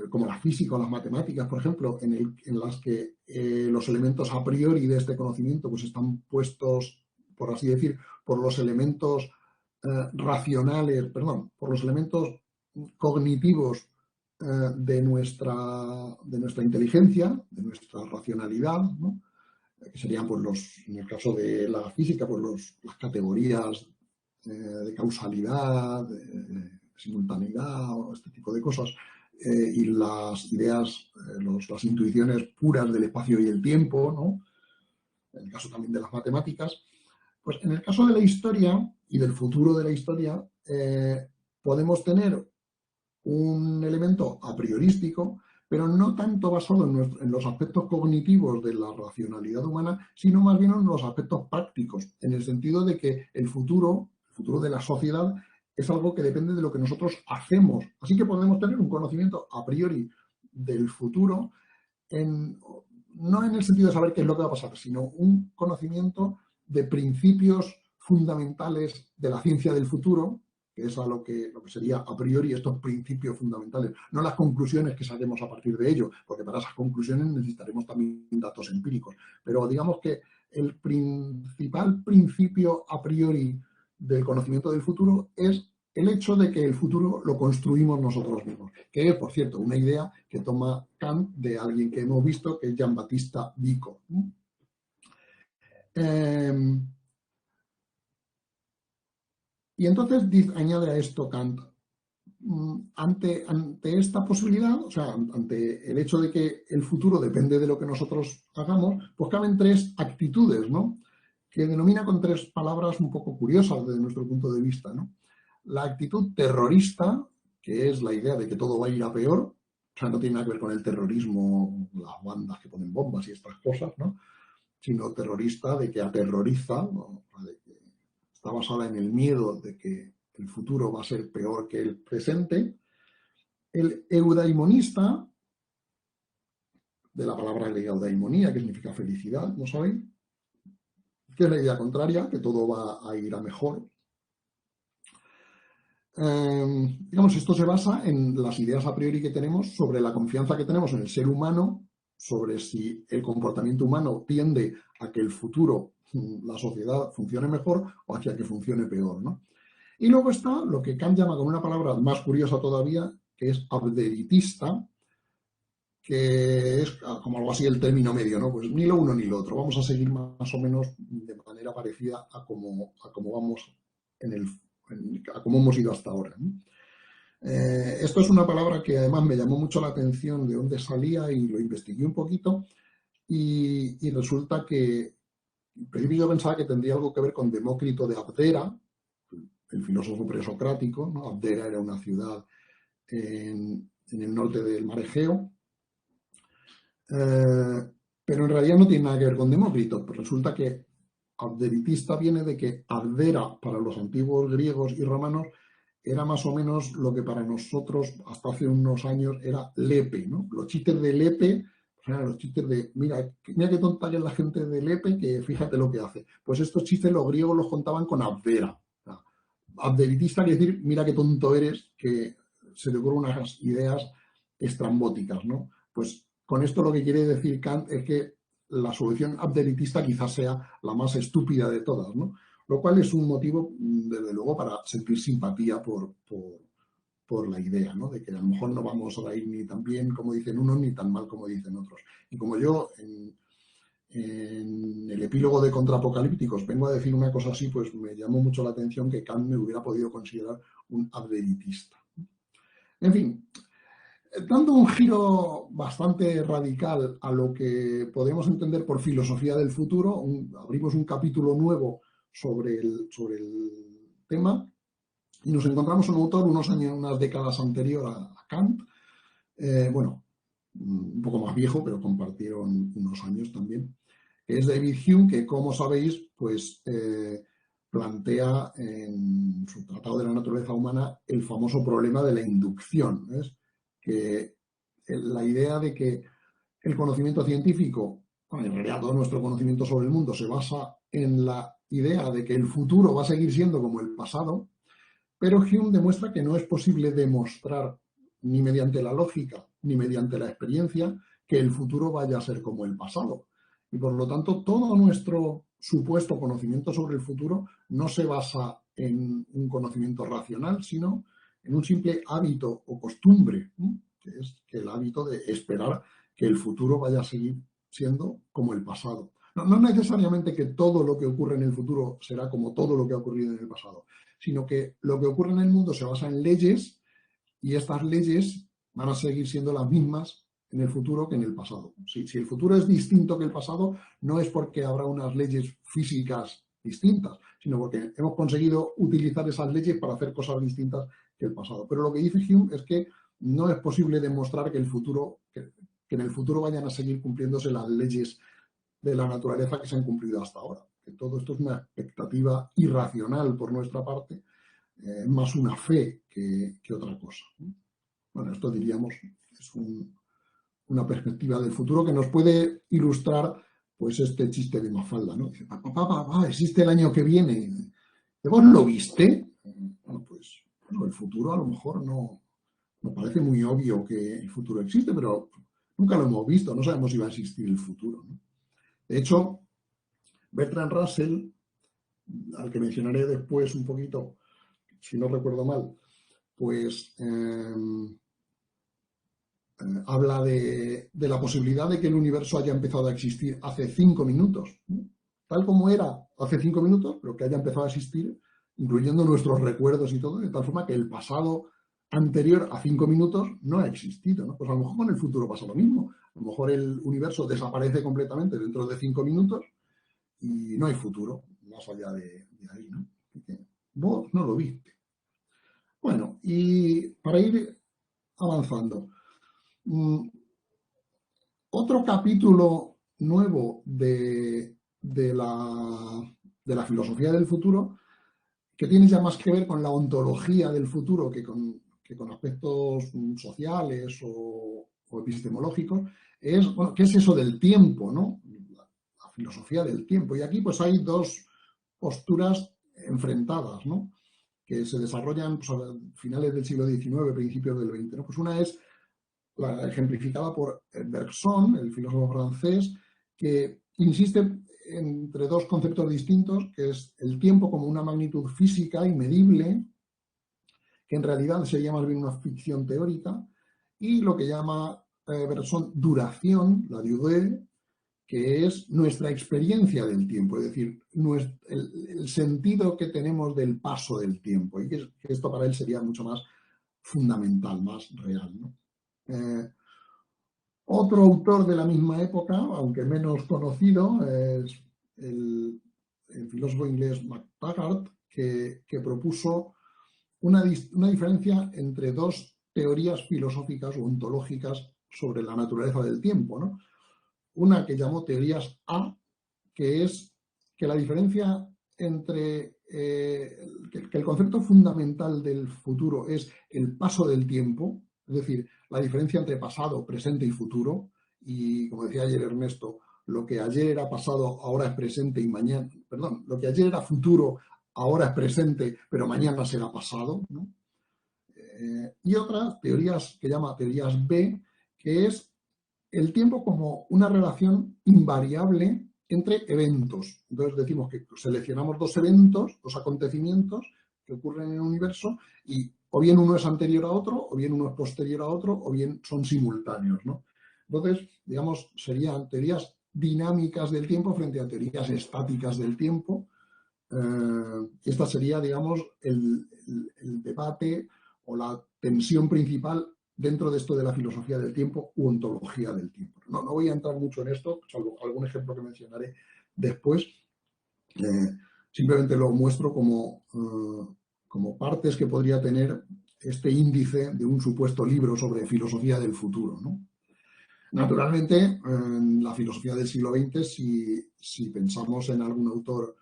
como la física o las matemáticas, por ejemplo, en las que los elementos a priori de este conocimiento pues están puestos, por así decir, por los elementos racionales, perdón, por los elementos cognitivos de nuestra inteligencia, de nuestra racionalidad, ¿no? que serían, pues, en el caso de la física, pues las categorías de causalidad, de simultaneidad o este tipo de cosas, y las ideas, las intuiciones puras del espacio y el tiempo, ¿no? En el caso también de las matemáticas. Pues en el caso de la historia y del futuro de la historia, podemos tener un elemento a priorístico, pero no tanto basado en los aspectos cognitivos de la racionalidad humana, sino más bien en los aspectos prácticos, en el sentido de que el futuro de la sociedad, es algo que depende de lo que nosotros hacemos. Así que podemos tener un conocimiento a priori del futuro, no en el sentido de saber qué es lo que va a pasar, sino un conocimiento de principios fundamentales de la ciencia del futuro, que es lo que sería a priori estos principios fundamentales, no las conclusiones que saquemos a partir de ello, porque para esas conclusiones necesitaremos también datos empíricos. Pero digamos que el principal principio a priori del conocimiento del futuro es el hecho de que el futuro lo construimos nosotros mismos, que es, por cierto, una idea que toma Kant de alguien que hemos visto, que es Giambattista Vico. Y entonces añade a esto Kant, ante esta posibilidad, o sea, ante el hecho de que el futuro depende de lo que nosotros hagamos, pues caben tres actitudes, ¿no? Que denomina con tres palabras un poco curiosas desde nuestro punto de vista, ¿no? La actitud terrorista, que es la idea de que todo va a ir a peor, o sea, no tiene nada que ver con el terrorismo, las bandas que ponen bombas y estas cosas, ¿no? Sino terrorista de que aterroriza, ¿no? De que está basada en el miedo de que el futuro va a ser peor que el presente. El eudaimonista, de la palabra griega eudaimonía, que significa felicidad, ¿no sabéis? Que es la idea contraria, que todo va a ir a mejor. Digamos, esto se basa en las ideas a priori que tenemos sobre la confianza que tenemos en el ser humano, sobre si el comportamiento humano tiende a que el futuro, la sociedad, funcione mejor o hacia que funcione peor, ¿no? Y luego está lo que Kant llama con una palabra más curiosa todavía, que es abderitista, que es como algo así el término medio, ¿no? Pues ni lo uno ni lo otro. Vamos a seguir más o menos de manera parecida a cómo vamos a cómo hemos ido hasta ahora, ¿no? Esto es una palabra que además me llamó mucho la atención de dónde salía y lo investigué un poquito y resulta que en principio yo pensaba que tendría algo que ver con Demócrito de Abdera, el filósofo presocrático, ¿no? Abdera era una ciudad en el norte del mar Egeo, pero en realidad no tiene nada que ver con Demócrito. Pues resulta que abderitista viene de que Abdera para los antiguos griegos y romanos era más o menos lo que para nosotros hasta hace unos años era Lepe, ¿no? Los chistes de Lepe, o sea, los chistes de, mira qué tonta que es la gente de Lepe, que fíjate lo que hace. Pues estos chistes los griegos los contaban con Abdera. O sea, abderitista quiere decir, mira qué tonto eres, que se te ocurren unas ideas estrambóticas, ¿no? Pues con esto lo que quiere decir Kant es que la solución abderitista quizás sea la más estúpida de todas, ¿no? Lo cual es un motivo, desde luego, para sentir simpatía por la idea, ¿no? De que a lo mejor no vamos a ir ni tan bien como dicen unos ni tan mal como dicen otros. Y como yo en el epílogo de Contraapocalípticos vengo a decir una cosa así, pues me llamó mucho la atención que Kant me hubiera podido considerar un abderitista. En fin, dando un giro bastante radical a lo que podemos entender por filosofía del futuro, abrimos un capítulo nuevo sobre el tema y nos encontramos un autor unas décadas anterior a Kant, bueno, un poco más viejo, pero compartieron unos años también, que es David Hume, que como sabéis, pues plantea en su Tratado de la Naturaleza Humana el famoso problema de la inducción, ¿ves? Que la idea de que el conocimiento científico, bueno, en realidad todo nuestro conocimiento sobre el mundo se basa en la idea de que el futuro va a seguir siendo como el pasado, pero Hume demuestra que no es posible demostrar ni mediante la lógica ni mediante la experiencia que el futuro vaya a ser como el pasado. Y por lo tanto, todo nuestro supuesto conocimiento sobre el futuro no se basa en un conocimiento racional, sino en un simple hábito o costumbre, ¿no? Que es el hábito de esperar que el futuro vaya a seguir siendo como el pasado. No necesariamente que todo lo que ocurre en el futuro será como todo lo que ha ocurrido en el pasado, sino que lo que ocurre en el mundo se basa en leyes y estas leyes van a seguir siendo las mismas en el futuro que en el pasado. Si el futuro es distinto que el pasado, no es porque habrá unas leyes físicas distintas, sino porque hemos conseguido utilizar esas leyes para hacer cosas distintas que el pasado. Pero lo que dice Hume es que no es posible demostrar que en el futuro vayan a seguir cumpliéndose las leyes de la naturaleza que se han cumplido hasta ahora. Que todo esto es una expectativa irracional por nuestra parte, más una fe que otra cosa. Bueno, esto diríamos es una perspectiva del futuro que nos puede ilustrar pues este chiste de Mafalda, ¿no? Dice, papá, existe el año que viene. ¿Vos lo viste? Bueno, pues bueno, el futuro a lo mejor no, nos parece muy obvio que el futuro existe, pero nunca lo hemos visto, no sabemos si va a existir el futuro, ¿no? De hecho, Bertrand Russell, al que mencionaré después un poquito, si no recuerdo mal, pues habla de la posibilidad de que el universo haya empezado a existir hace 5 minutos, ¿no? Tal como era hace 5 minutos, pero que haya empezado a existir, incluyendo nuestros recuerdos y todo, de tal forma que el pasado anterior a 5 minutos no ha existido, ¿no? Pues a lo mejor con el futuro pasa lo mismo. A lo mejor el universo desaparece completamente dentro de 5 minutos y no hay futuro más allá de ahí, ¿no? Porque vos no lo viste. Bueno, y para ir avanzando, otro capítulo nuevo de la filosofía del futuro, que tiene ya más que ver con la ontología del futuro que con aspectos sociales o epistemológicos, es, bueno, ¿qué es eso del tiempo, no? La filosofía del tiempo. Y aquí pues hay dos posturas enfrentadas, ¿no? Que se desarrollan pues, a finales del siglo XIX, principios del XX, ¿no? Pues una es ejemplificada por Bergson, el filósofo francés, que insiste entre dos conceptos distintos, que es el tiempo como una magnitud física y medible, que en realidad sería más bien una ficción teórica, y lo que llama Bergson duración, la durée, que es nuestra experiencia del tiempo, es decir, el sentido que tenemos del paso del tiempo, y que esto para él sería mucho más fundamental, más real, ¿no? Otro autor de la misma época, aunque menos conocido, es el filósofo inglés MacTaggart, que propuso una diferencia entre dos teorías filosóficas o ontológicas sobre la naturaleza del tiempo, ¿no? Una que llamó teorías A, que es que la diferencia entre que el concepto fundamental del futuro es el paso del tiempo, es decir, la diferencia entre pasado, presente y futuro, y como decía ayer Ernesto, lo que ayer era pasado ahora es presente y mañana, perdón, lo que ayer era futuro ahora es presente, pero mañana será pasado, ¿no? Y otras teorías que llama teorías B, que es el tiempo como una relación invariable entre eventos. Entonces decimos que seleccionamos dos eventos, dos acontecimientos que ocurren en el universo y o bien uno es anterior a otro, o bien uno es posterior a otro, o bien son simultáneos, ¿no? Entonces, digamos, serían teorías dinámicas del tiempo frente a teorías estáticas del tiempo. Esta sería, digamos, el debate o la tensión principal dentro de esto de la filosofía del tiempo u ontología del tiempo. No voy a entrar mucho en esto, salvo algún ejemplo que mencionaré después. Simplemente lo muestro como partes que podría tener este índice de un supuesto libro sobre filosofía del futuro, ¿no? Naturalmente, en la filosofía del siglo XX, si pensamos en algún autor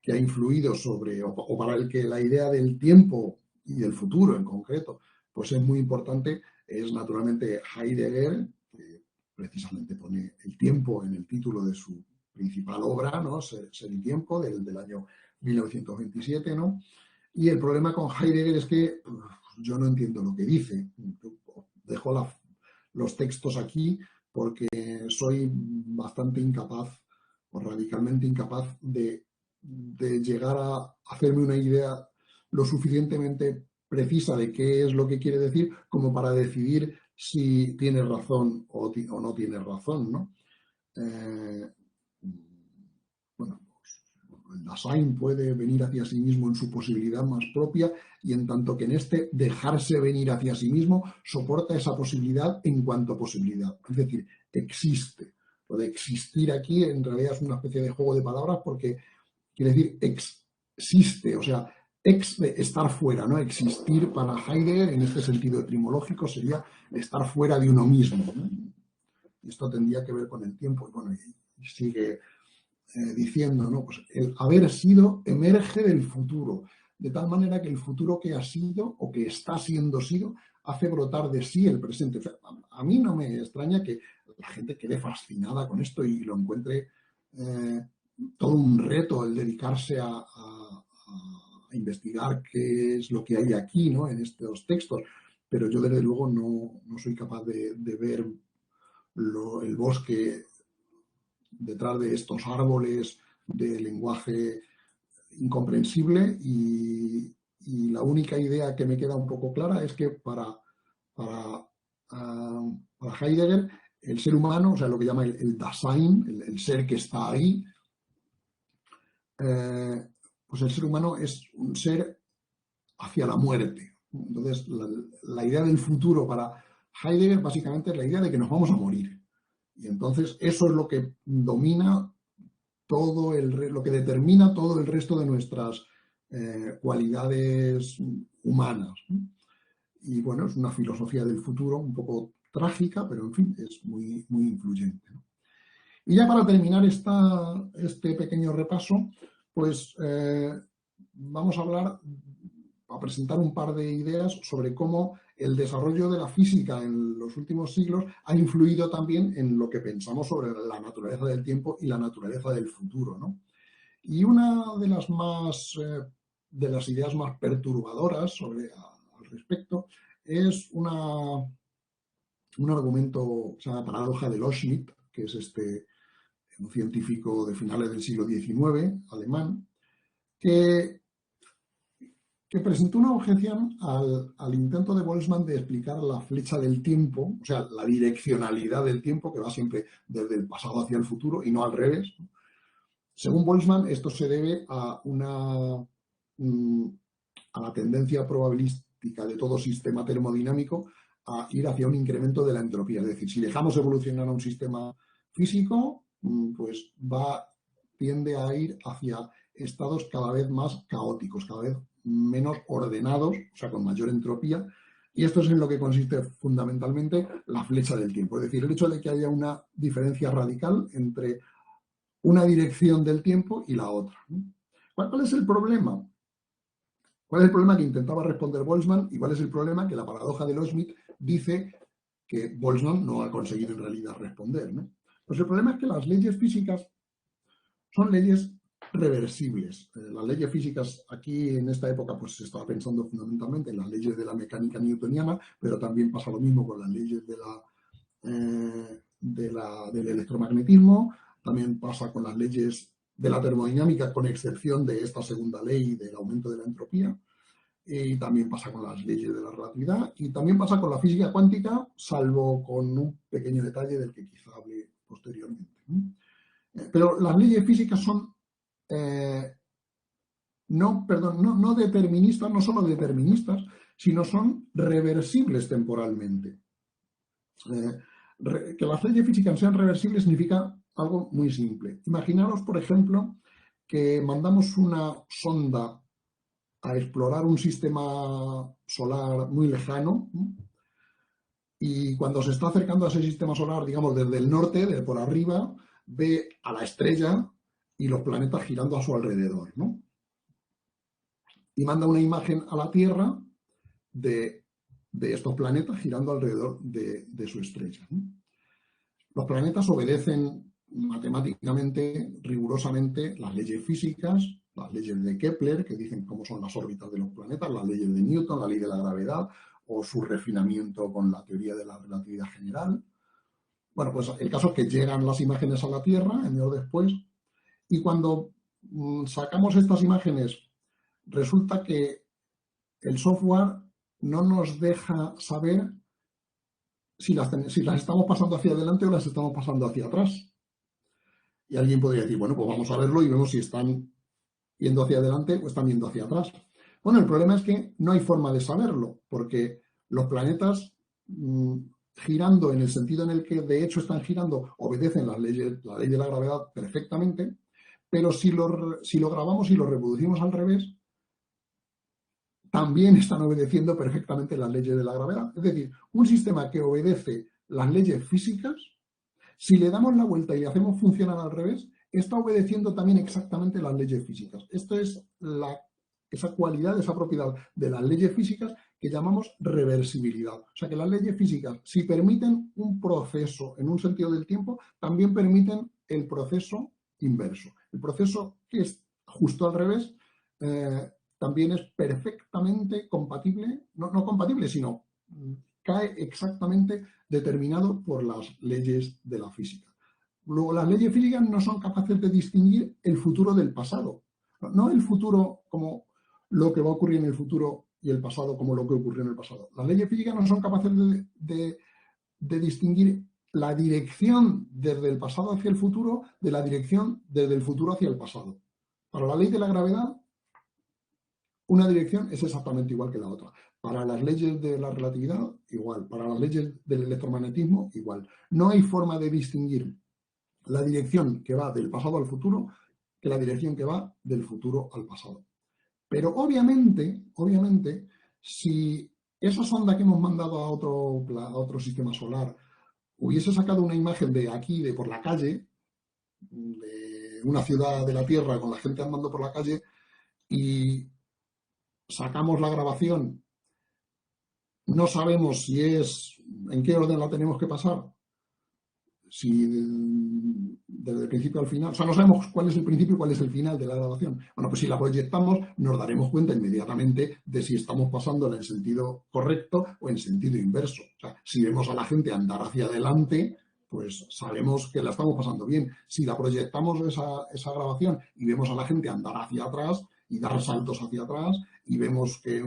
que ha influido sobre, o para el que la idea del tiempo y del futuro en concreto, pues es muy importante, es naturalmente Heidegger, que precisamente pone el tiempo en el título de su principal obra, ¿no? Ser y tiempo, del año 1927, ¿no? Y el problema con Heidegger es que yo no entiendo lo que dice. Dejo los textos aquí porque soy bastante incapaz o radicalmente incapaz de llegar a hacerme una idea lo suficientemente precisa de qué es lo que quiere decir como para decidir si tiene razón o no tiene razón, ¿no? el Dasein puede venir hacia sí mismo en su posibilidad más propia y en tanto que en este dejarse venir hacia sí mismo soporta esa posibilidad en cuanto posibilidad. Es decir, existe. Lo de existir aquí en realidad es una especie de juego de palabras porque quiere decir existe, o sea, ex de estar fuera, ¿no? Existir para Heidegger en este sentido etimológico sería estar fuera de uno mismo, ¿no? Esto tendría que ver con el tiempo y bueno, y sigue diciendo, ¿no? Pues el haber sido emerge del futuro, de tal manera que el futuro que ha sido o que está siendo sido hace brotar de sí el presente. O sea, a mí no me extraña que la gente quede fascinada con esto y lo encuentre todo un reto el dedicarse a investigar qué es lo que hay aquí, ¿no? En estos textos. Pero yo desde luego no soy capaz de ver el bosque detrás de estos árboles de lenguaje incomprensible y la única idea que me queda un poco clara es que para, para Heidegger el ser humano, o sea, lo que llama el Dasein, el ser que está ahí, pues el ser humano es un ser hacia la muerte. Entonces, la idea del futuro para Heidegger básicamente es la idea de que nos vamos a morir. Y entonces eso es lo que domina lo que determina todo el resto de nuestras cualidades humanas. Y bueno, es una filosofía del futuro un poco trágica, pero en fin, es muy, muy influyente. Y ya para terminar este pequeño repaso, pues vamos a presentar un par de ideas sobre cómo el desarrollo de la física en los últimos siglos ha influido también en lo que pensamos sobre la naturaleza del tiempo y la naturaleza del futuro, ¿no? Y una de las ideas más perturbadoras al respecto es un argumento que se llama paradoja de Loschmidt, que es un científico de finales del siglo XIX, alemán, que presentó una objeción al intento de Boltzmann de explicar la flecha del tiempo, o sea, la direccionalidad del tiempo que va siempre desde el pasado hacia el futuro y no al revés. Según Boltzmann, esto se debe a la tendencia probabilística de todo sistema termodinámico a ir hacia un incremento de la entropía. Es decir, si dejamos evolucionar a un sistema físico, pues tiende a ir hacia estados cada vez más caóticos, cada vez menos ordenados, o sea, con mayor entropía. Y esto es en lo que consiste fundamentalmente la flecha del tiempo. Es decir, el hecho de que haya una diferencia radical entre una dirección del tiempo y la otra. ¿Cuál es el problema? ¿Cuál es el problema que intentaba responder Boltzmann y cuál es el problema que la paradoja de Loschmidt dice que Boltzmann no ha conseguido en realidad responder, ¿no? Pues el problema es que las leyes físicas son leyes reversibles. Las leyes físicas aquí en esta época pues se estaba pensando fundamentalmente en las leyes de la mecánica newtoniana, pero también pasa lo mismo con las leyes del electromagnetismo, también pasa con las leyes de la termodinámica, con excepción de esta segunda ley del aumento de la entropía, y también pasa con las leyes de la relatividad, y también pasa con la física cuántica, salvo con un pequeño detalle del que quizá hable posteriormente. Pero las leyes físicas son no deterministas, no solo deterministas, sino son reversibles temporalmente. Que las leyes físicas sean reversibles significa algo muy simple. Imaginaros, por ejemplo, que mandamos una sonda a explorar un sistema solar muy lejano y cuando se está acercando a ese sistema solar, digamos, desde el norte, de por arriba, ve a la estrella y los planetas girando a su alrededor, ¿no? Y manda una imagen a la Tierra de estos planetas girando alrededor de su estrella, ¿no? Los planetas obedecen matemáticamente, rigurosamente, las leyes físicas, las leyes de Kepler, que dicen cómo son las órbitas de los planetas, las leyes de Newton, la ley de la gravedad, o su refinamiento con la teoría de la relatividad general. Bueno, pues el caso es que llegan las imágenes a la Tierra años después, y cuando sacamos estas imágenes, resulta que el software no nos deja saber si las estamos pasando hacia adelante o las estamos pasando hacia atrás. Y alguien podría decir, bueno, pues vamos a verlo y vemos si están yendo hacia adelante o están yendo hacia atrás. Bueno, el problema es que no hay forma de saberlo, porque los planetas girando en el sentido en el que de hecho están girando, obedecen la ley de la gravedad perfectamente, pero si lo grabamos y lo reproducimos al revés, también están obedeciendo perfectamente las leyes de la gravedad. Es decir, un sistema que obedece las leyes físicas, si le damos la vuelta y le hacemos funcionar al revés, está obedeciendo también exactamente las leyes físicas. Esto es esa cualidad, esa propiedad de las leyes físicas que llamamos reversibilidad. O sea que las leyes físicas, si permiten un proceso en un sentido del tiempo, también permiten el proceso inverso. El proceso que es justo al revés también es perfectamente compatible, no compatible, sino cae exactamente determinado por las leyes de la física. Luego, las leyes físicas no son capaces de distinguir el futuro del pasado. No el futuro como lo que va a ocurrir en el futuro y el pasado como lo que ocurrió en el pasado. Las leyes físicas no son capaces de distinguir la dirección desde el pasado hacia el futuro de la dirección desde el futuro hacia el pasado. Para la ley de la gravedad, una dirección es exactamente igual que la otra. Para las leyes de la relatividad, igual. Para las leyes del electromagnetismo, igual. No hay forma de distinguir la dirección que va del pasado al futuro que la dirección que va del futuro al pasado. Pero obviamente, si esa sonda que hemos mandado a otro sistema solar hubiese sacado una imagen de aquí, de por la calle, de una ciudad de la Tierra con la gente andando por la calle, y sacamos la grabación, no sabemos si en qué orden la tenemos que pasar, si desde el principio al final, o sea, no sabemos cuál es el principio y cuál es el final de la grabación. Bueno, pues si la proyectamos, nos daremos cuenta inmediatamente de si estamos pasándola en sentido correcto o en sentido inverso. O sea, si vemos a la gente andar hacia adelante, pues sabemos que la estamos pasando bien. Si la proyectamos esa grabación y vemos a la gente andar hacia atrás y dar saltos hacia atrás y vemos que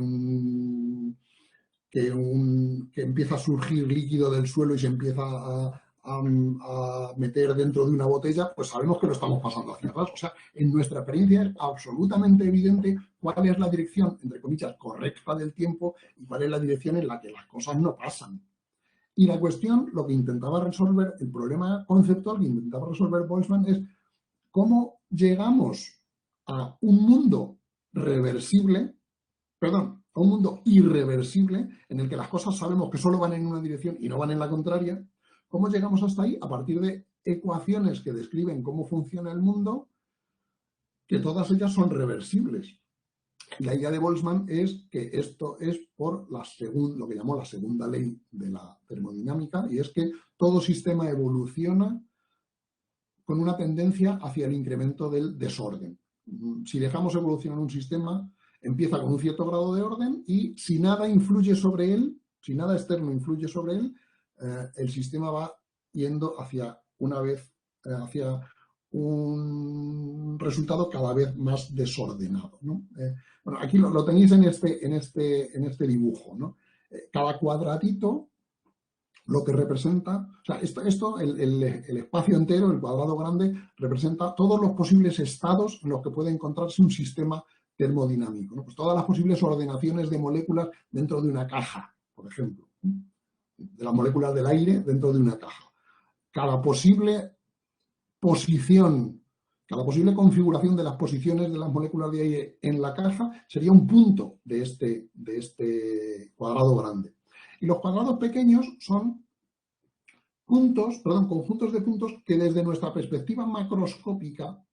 empieza a surgir líquido del suelo y se empieza a meter dentro de una botella, pues sabemos que lo estamos pasando hacia atrás. O sea, en nuestra experiencia es absolutamente evidente cuál es la dirección, entre comillas, correcta del tiempo y cuál es la dirección en la que las cosas no pasan. Y la cuestión, lo que intentaba resolver, el problema conceptual que intentaba resolver Boltzmann es cómo llegamos a un mundo reversible, perdón, a un mundo irreversible en el que las cosas sabemos que solo van en una dirección y no van en la contraria. ¿Cómo llegamos hasta ahí? A partir de ecuaciones que describen cómo funciona el mundo, que todas ellas son reversibles. Y la idea de Boltzmann es que esto es por lo que llamó la segunda ley de la termodinámica, y es que todo sistema evoluciona con una tendencia hacia el incremento del desorden. Si dejamos evolucionar un sistema, empieza con un cierto grado de orden y si nada influye sobre él, si nada externo influye sobre él, el sistema va yendo hacia un resultado cada vez más desordenado, ¿no? Bueno, aquí lo tenéis en este dibujo, ¿no? Cada cuadradito lo que representa, o sea, el espacio entero, el cuadrado grande, representa todos los posibles estados en los que puede encontrarse un sistema termodinámico, ¿no? Pues todas las posibles ordenaciones de moléculas dentro de una caja, por ejemplo, de las moléculas del aire dentro de una caja. Cada posible posición, cada posible configuración de las posiciones de las moléculas de aire en la caja sería un punto de este cuadrado grande. Y los cuadrados pequeños son conjuntos de puntos que desde nuestra perspectiva macroscópica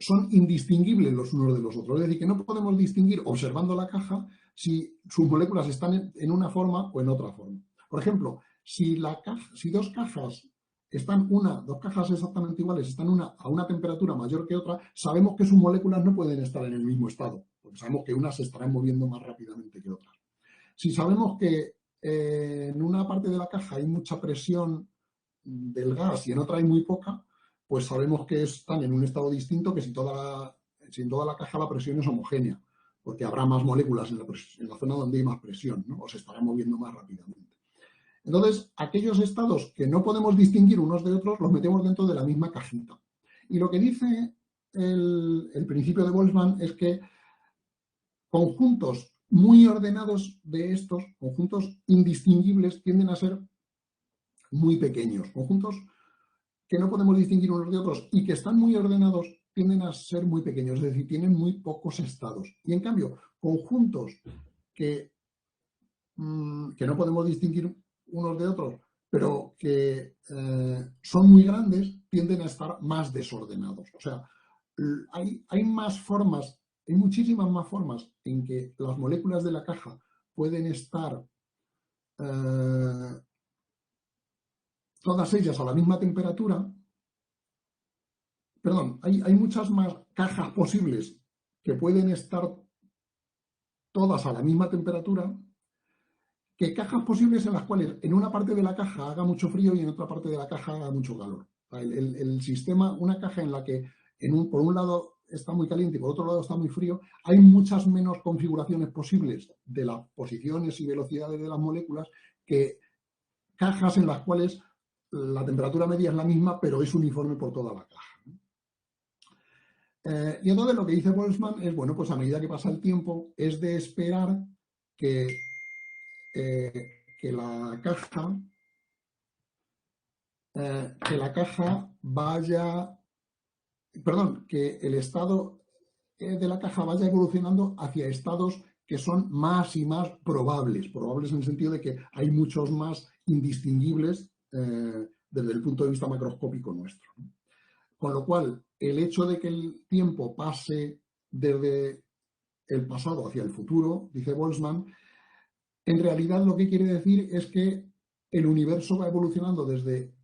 son indistinguibles los unos de los otros. Es decir, que no podemos distinguir, observando la caja, si sus moléculas están en una forma o en otra forma. Por ejemplo, si dos cajas exactamente iguales están a una temperatura mayor que otra, sabemos que sus moléculas no pueden estar en el mismo estado, porque sabemos que unas se estarán moviendo más rápidamente que otras. Si sabemos que en una parte de la caja hay mucha presión del gas y en otra hay muy poca, pues sabemos que están en un estado distinto que si en toda la caja la presión es homogénea, porque habrá más moléculas en la zona donde hay más presión, ¿no? O se estarán moviendo más rápidamente. Entonces, aquellos estados que no podemos distinguir unos de otros los metemos dentro de la misma cajita. Y lo que dice el principio de Boltzmann es que conjuntos muy ordenados de estos, conjuntos indistinguibles, tienden a ser muy pequeños. Conjuntos que no podemos distinguir unos de otros y que están muy ordenados tienden a ser muy pequeños, es decir, tienen muy pocos estados. Y en cambio, conjuntos que, que no podemos distinguir unos de otros, pero que son muy grandes, tienden a estar más desordenados. O sea, hay más formas, hay muchísimas más formas en que las moléculas de la caja pueden estar todas ellas a la misma temperatura. Perdón, hay muchas más cajas posibles que pueden estar todas a la misma temperatura que cajas posibles en las cuales en una parte de la caja haga mucho frío y en otra parte de la caja haga mucho calor. El sistema, una caja en la que por un lado está muy caliente y por otro lado está muy frío, hay muchas menos configuraciones posibles de las posiciones y velocidades de las moléculas que cajas en las cuales la temperatura media es la misma, pero es uniforme por toda la caja. Y entonces lo que dice Boltzmann es, bueno, pues a medida que pasa el tiempo, es de esperar que la caja vaya, perdón, que el estado de la caja vaya evolucionando hacia estados que son más y más probables en el sentido de que hay muchos más indistinguibles desde el punto de vista macroscópico nuestro. Con lo cual, el hecho de que el tiempo pase desde el pasado hacia el futuro, dice Boltzmann, en realidad lo que quiere decir es que el universo va evolucionando desde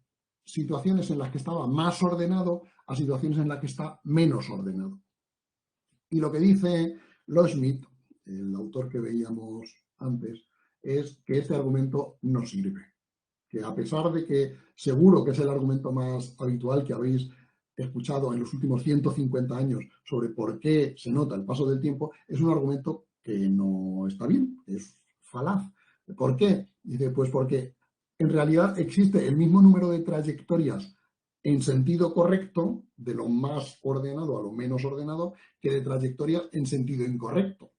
situaciones en las que estaba más ordenado a situaciones en las que está menos ordenado. Y lo que dice Loschmidt, el autor que veíamos antes, es que este argumento no sirve. Que a pesar de que seguro que es el argumento más habitual que habéis escuchado en los últimos 150 años sobre por qué se nota el paso del tiempo, es un argumento que no está bien, es falaz. ¿Por qué? Dice, pues porque en realidad existe el mismo número de trayectorias en sentido correcto, de lo más ordenado a lo menos ordenado, que de trayectorias en sentido incorrecto.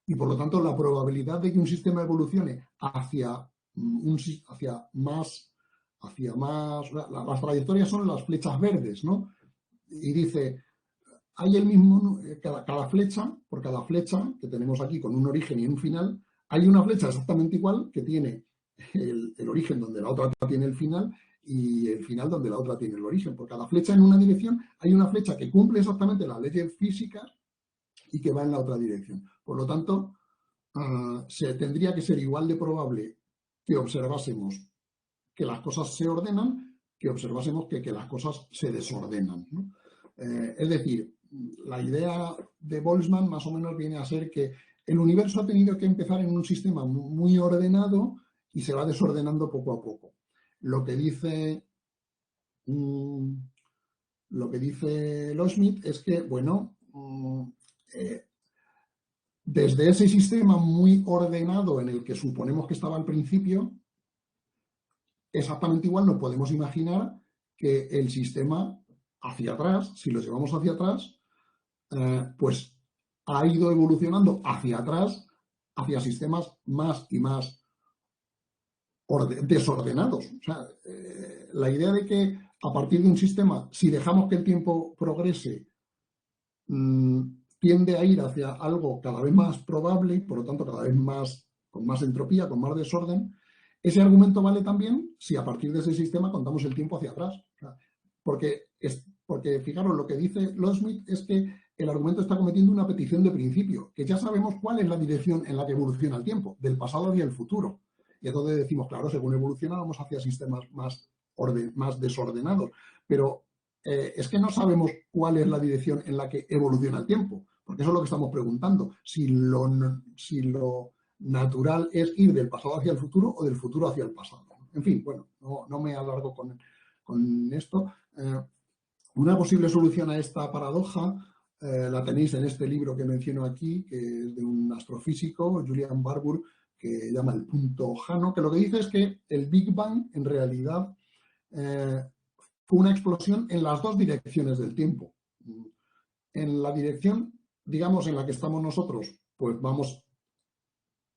Y por lo tanto, la probabilidad de que un sistema evolucione hacia más, las trayectorias son las flechas verdes, ¿no? Y dice, hay el mismo, cada flecha, por cada flecha que tenemos aquí con un origen y un final, hay una flecha exactamente igual que tiene el origen donde la otra tiene el final y el final donde la otra tiene el origen. Por cada flecha en una dirección hay una flecha que cumple exactamente las leyes físicas y que va en la otra dirección. Por lo tanto, se tendría que ser igual de probable que observásemos que las cosas se ordenan que observásemos que las cosas se desordenan, ¿no? Es decir, la idea de Boltzmann más o menos viene a ser que el universo ha tenido que empezar en un sistema muy ordenado y se va desordenando poco a poco. Lo que dice Loschmidt es que, bueno, desde ese sistema muy ordenado en el que suponemos que estaba al principio, exactamente igual nos podemos imaginar que el sistema hacia atrás, si lo llevamos hacia atrás, pues ha ido evolucionando hacia atrás, hacia sistemas más y más desordenados. O sea, la idea de que a partir de un sistema, si dejamos que el tiempo progrese, tiende a ir hacia algo cada vez más probable y por lo tanto cada vez más con más entropía, con más desorden, ese argumento vale también si a partir de ese sistema contamos el tiempo hacia atrás. O sea, porque fijaros, lo que dice Loschmidt es que el argumento está cometiendo una petición de principio, que ya sabemos cuál es la dirección en la que evoluciona el tiempo, del pasado hacia el futuro. Y entonces decimos, claro, según evoluciona vamos hacia sistemas más desordenados. Pero es que no sabemos cuál es la dirección en la que evoluciona el tiempo, porque eso es lo que estamos preguntando. Si lo natural es ir del pasado hacia el futuro o del futuro hacia el pasado. En fin, bueno, no me alargo con esto. Una posible solución a esta paradoja la tenéis en este libro que menciono aquí, que es de un astrofísico, Julian Barbour, que llama El punto Jano, que lo que dice es que el Big Bang en realidad fue una explosión en las dos direcciones del tiempo. en la dirección, digamos, en la que estamos nosotros, pues vamos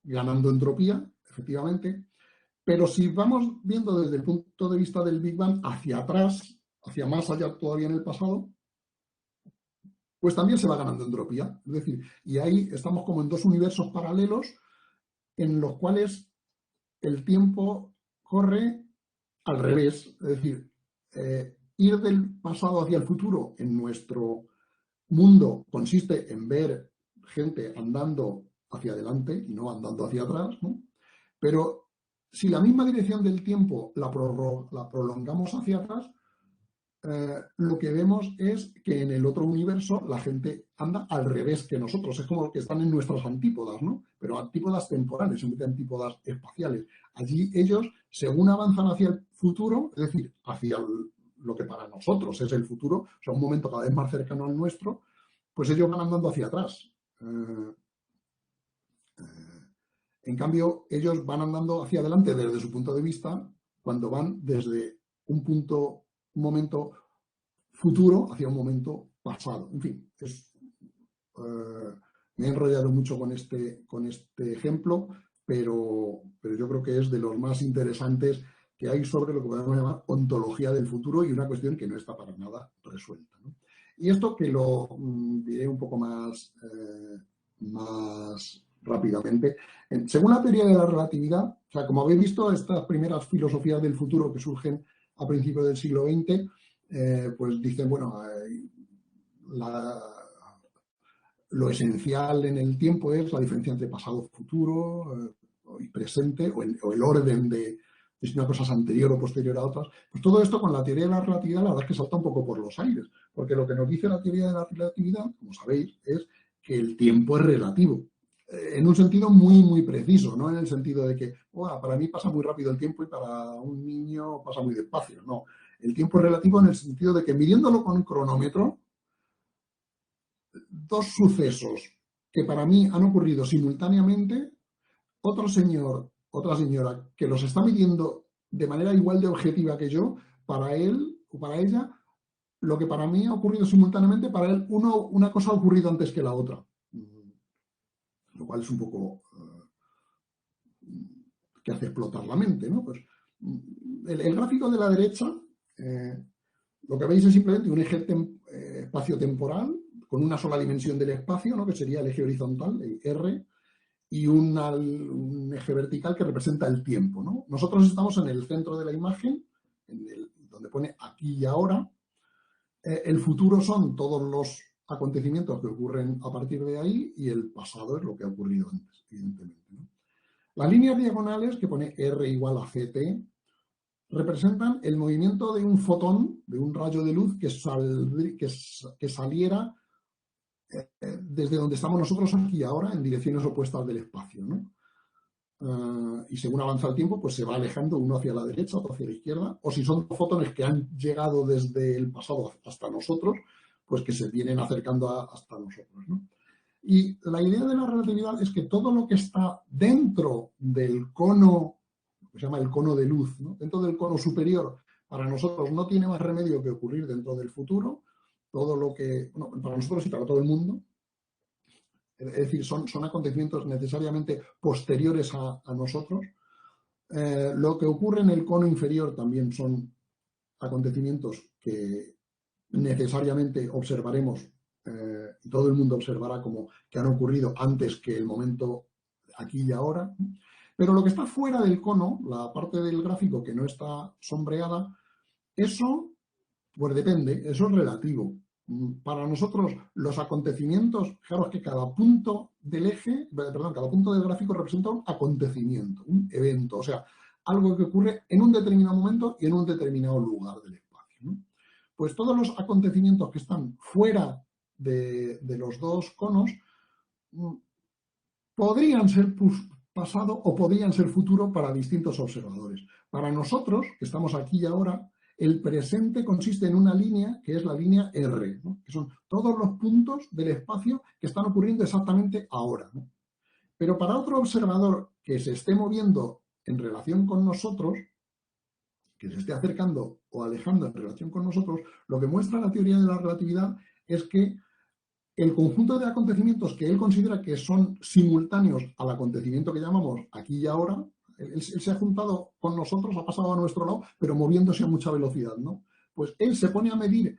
ganando entropía, efectivamente, pero si vamos viendo desde el punto de vista del Big Bang hacia atrás, hacia más allá todavía en el pasado, pues también se va ganando entropía. Es decir, y ahí estamos como en dos universos paralelos en los cuales el tiempo corre al revés. Es decir, ir del pasado hacia el futuro en nuestro mundo consiste en ver gente andando hacia adelante y no andando hacia atrás, ¿no? Pero si la misma dirección del tiempo la prolongamos hacia atrás, lo que vemos es que en el otro universo la gente anda al revés que nosotros. Es como que están en nuestras antípodas, ¿no? Pero antípodas temporales en vez de antípodas espaciales. Allí ellos, según avanzan hacia el futuro, es decir, hacia lo que para nosotros es el futuro, o sea, un momento cada vez más cercano al nuestro, pues ellos van andando hacia atrás. En cambio, ellos van andando hacia adelante desde su punto de vista cuando van desde un momento futuro hacia un momento pasado. En fin, me he enrollado mucho con este ejemplo, pero yo creo que es de los más interesantes que hay sobre lo que podemos llamar ontología del futuro y una cuestión que no está para nada resuelta, ¿no? Y esto que lo diré un poco más rápidamente. Según la teoría de la relatividad, o sea, como habéis visto, estas primeras filosofías del futuro que surgen a principios del siglo XX, pues dicen, bueno, lo esencial en el tiempo es la diferencia entre pasado, futuro y presente, o el orden de si una cosa es anterior o posterior a otras. Pues todo esto con la teoría de la relatividad, la verdad es que salta un poco por los aires, porque lo que nos dice la teoría de la relatividad, como sabéis, es que el tiempo es relativo, en un sentido muy, muy preciso, no en el sentido de que, para mí pasa muy rápido el tiempo y para un niño pasa muy despacio. No, el tiempo es relativo en el sentido de que midiéndolo con un cronómetro, dos sucesos que para mí han ocurrido simultáneamente, otro señor, otra señora que los está midiendo de manera igual de objetiva que yo, para él o para ella, lo que para mí ha ocurrido simultáneamente, para él una cosa ha ocurrido antes que la otra. Lo cual es un poco que hace explotar la mente, ¿no? Pues el gráfico de la derecha, lo que veis es simplemente un eje espacio-temporal con una sola dimensión del espacio, ¿no? Que sería el eje horizontal, el R, y un eje vertical que representa el tiempo, ¿no? Nosotros estamos en el centro de la imagen, donde pone aquí y ahora. El futuro son todos los acontecimientos que ocurren a partir de ahí y el pasado es lo que ha ocurrido antes, evidentemente, ¿no? Las líneas diagonales, que pone R igual a CT, representan el movimiento de un fotón, de un rayo de luz que saliera desde donde estamos nosotros aquí ahora en direcciones opuestas del espacio, ¿no? Y según avanza el tiempo, pues se va alejando uno hacia la derecha, otro hacia la izquierda, o si son fotones que han llegado desde el pasado hasta nosotros, pues que se vienen acercando hasta nosotros, ¿no? Y la idea de la relatividad es que todo lo que está dentro del cono, que se llama el cono de luz, ¿no? Dentro del cono superior, para nosotros no tiene más remedio que ocurrir dentro del futuro, todo lo que, bueno, para nosotros y para todo el mundo. Es decir, son acontecimientos necesariamente posteriores a nosotros. Lo que ocurre en el cono inferior también son acontecimientos que necesariamente observaremos, y todo el mundo observará como que han ocurrido antes que el momento aquí y ahora. Pero lo que está fuera del cono, la parte del gráfico que no está sombreada, eso pues depende, eso es relativo. Para nosotros, los acontecimientos, claro, es que cada punto del cada punto del gráfico representa un acontecimiento, un evento, o sea, algo que ocurre en un determinado momento y en un determinado lugar del espacio, ¿no? Pues todos los acontecimientos que están fuera de los dos conos podrían ser pasado o podrían ser futuro para distintos observadores. Para nosotros, que estamos aquí y ahora, el presente consiste en una línea que es la línea R, ¿no? Que son todos los puntos del espacio que están ocurriendo exactamente ahora, ¿no? Pero para otro observador que se esté moviendo en relación con nosotros, que se esté acercando o alejando en relación con nosotros, lo que muestra la teoría de la relatividad es que el conjunto de acontecimientos que él considera que son simultáneos al acontecimiento que llamamos aquí y ahora, él se ha juntado con nosotros, ha pasado a nuestro lado, pero moviéndose a mucha velocidad, ¿no? Pues él se pone a medir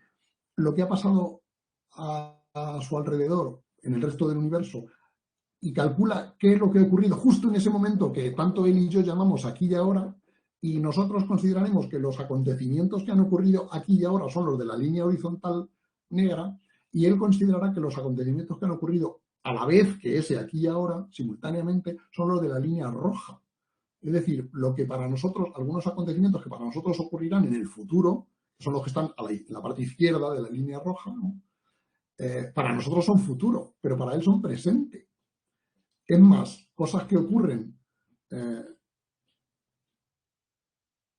lo que ha pasado a su alrededor en el resto del universo y calcula qué es lo que ha ocurrido justo en ese momento que tanto él y yo llamamos aquí y ahora, y nosotros consideraremos que los acontecimientos que han ocurrido aquí y ahora son los de la línea horizontal negra, y él considerará que los acontecimientos que han ocurrido a la vez que ese aquí y ahora, simultáneamente, son los de la línea roja. Es decir, lo que para nosotros, algunos acontecimientos que para nosotros ocurrirán en el futuro, que son los que están en la parte izquierda de la línea roja, ¿no? Para nosotros son futuro, pero para él son presente. Es más, cosas que ocurren,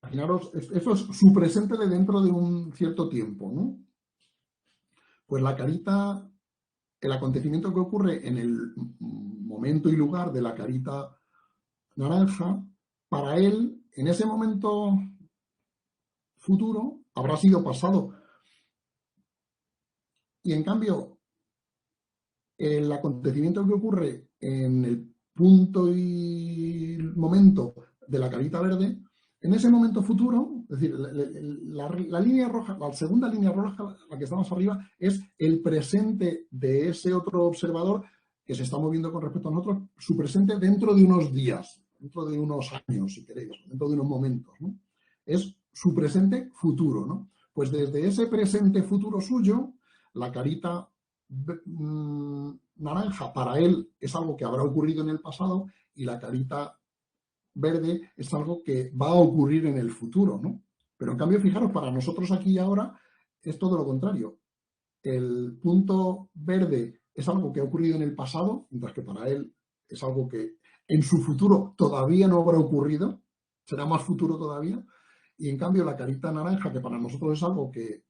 imaginaros, eso es su presente de dentro de un cierto tiempo, ¿no? Pues la carita, el acontecimiento que ocurre en el momento y lugar de la carita naranja, para él, en ese momento futuro, habrá sido pasado. Y en cambio, el acontecimiento que ocurre en el punto y momento de la carita verde, en ese momento futuro, es decir, la línea roja, la segunda línea roja, la que estamos arriba, es el presente de ese otro observador que se está moviendo con respecto a nosotros, su presente dentro de unos días, dentro de unos años, si queréis, dentro de unos momentos, ¿no? Es su presente futuro, ¿no? Pues desde ese presente futuro suyo, la carita naranja para él es algo que habrá ocurrido en el pasado y la carita verde es algo que va a ocurrir en el futuro, ¿no? Pero en cambio, fijaros, para nosotros aquí y ahora es todo lo contrario. El punto verde es algo que ha ocurrido en el pasado, mientras que para él es algo que en su futuro todavía no habrá ocurrido, será más futuro todavía, y en cambio la carita naranja, que para nosotros es algo que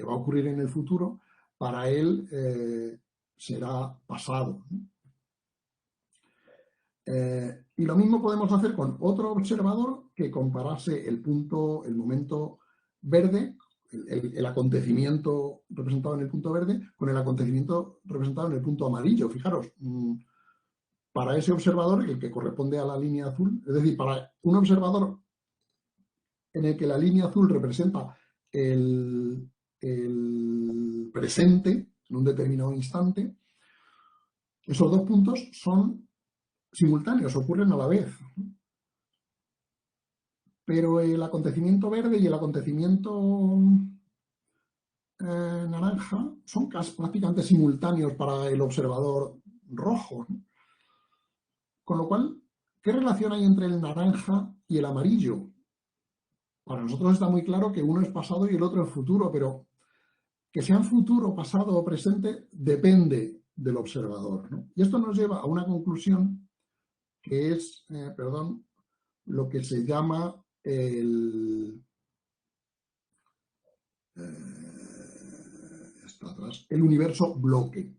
va a ocurrir en el futuro, para él será pasado, ¿no? Y lo mismo podemos hacer con otro observador que comparase el momento verde, el acontecimiento representado en el punto verde, con el acontecimiento representado en el punto amarillo. Fijaros, para ese observador, el que corresponde a la línea azul, es decir, para un observador en el que la línea azul representa el presente en un determinado instante, esos dos puntos son simultáneos, ocurren a la vez. Pero el acontecimiento verde y el acontecimiento naranja son prácticamente simultáneos para el observador rojo, ¿no? Con lo cual, ¿qué relación hay entre el naranja y el amarillo? Para nosotros está muy claro que uno es pasado y el otro es futuro, pero que sean futuro, pasado o presente depende del observador, ¿no? Y esto nos lleva a una conclusión que es, lo que se llama el universo bloque.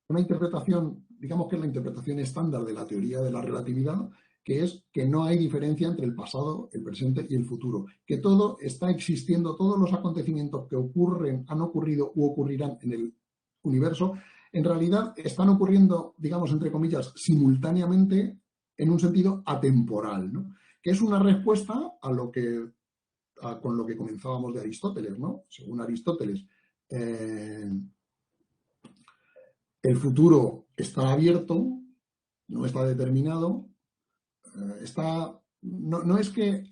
Una interpretación, digamos que es la interpretación estándar de la teoría de la relatividad, que es que no hay diferencia entre el pasado, el presente y el futuro, que todo está existiendo, todos los acontecimientos que ocurren, han ocurrido u ocurrirán en el universo, en realidad están ocurriendo, digamos, entre comillas, simultáneamente en un sentido atemporal, ¿no? Que es una respuesta a lo que, con lo que comenzábamos de Aristóteles, ¿no? Según Aristóteles, el futuro está abierto, no está determinado, no es que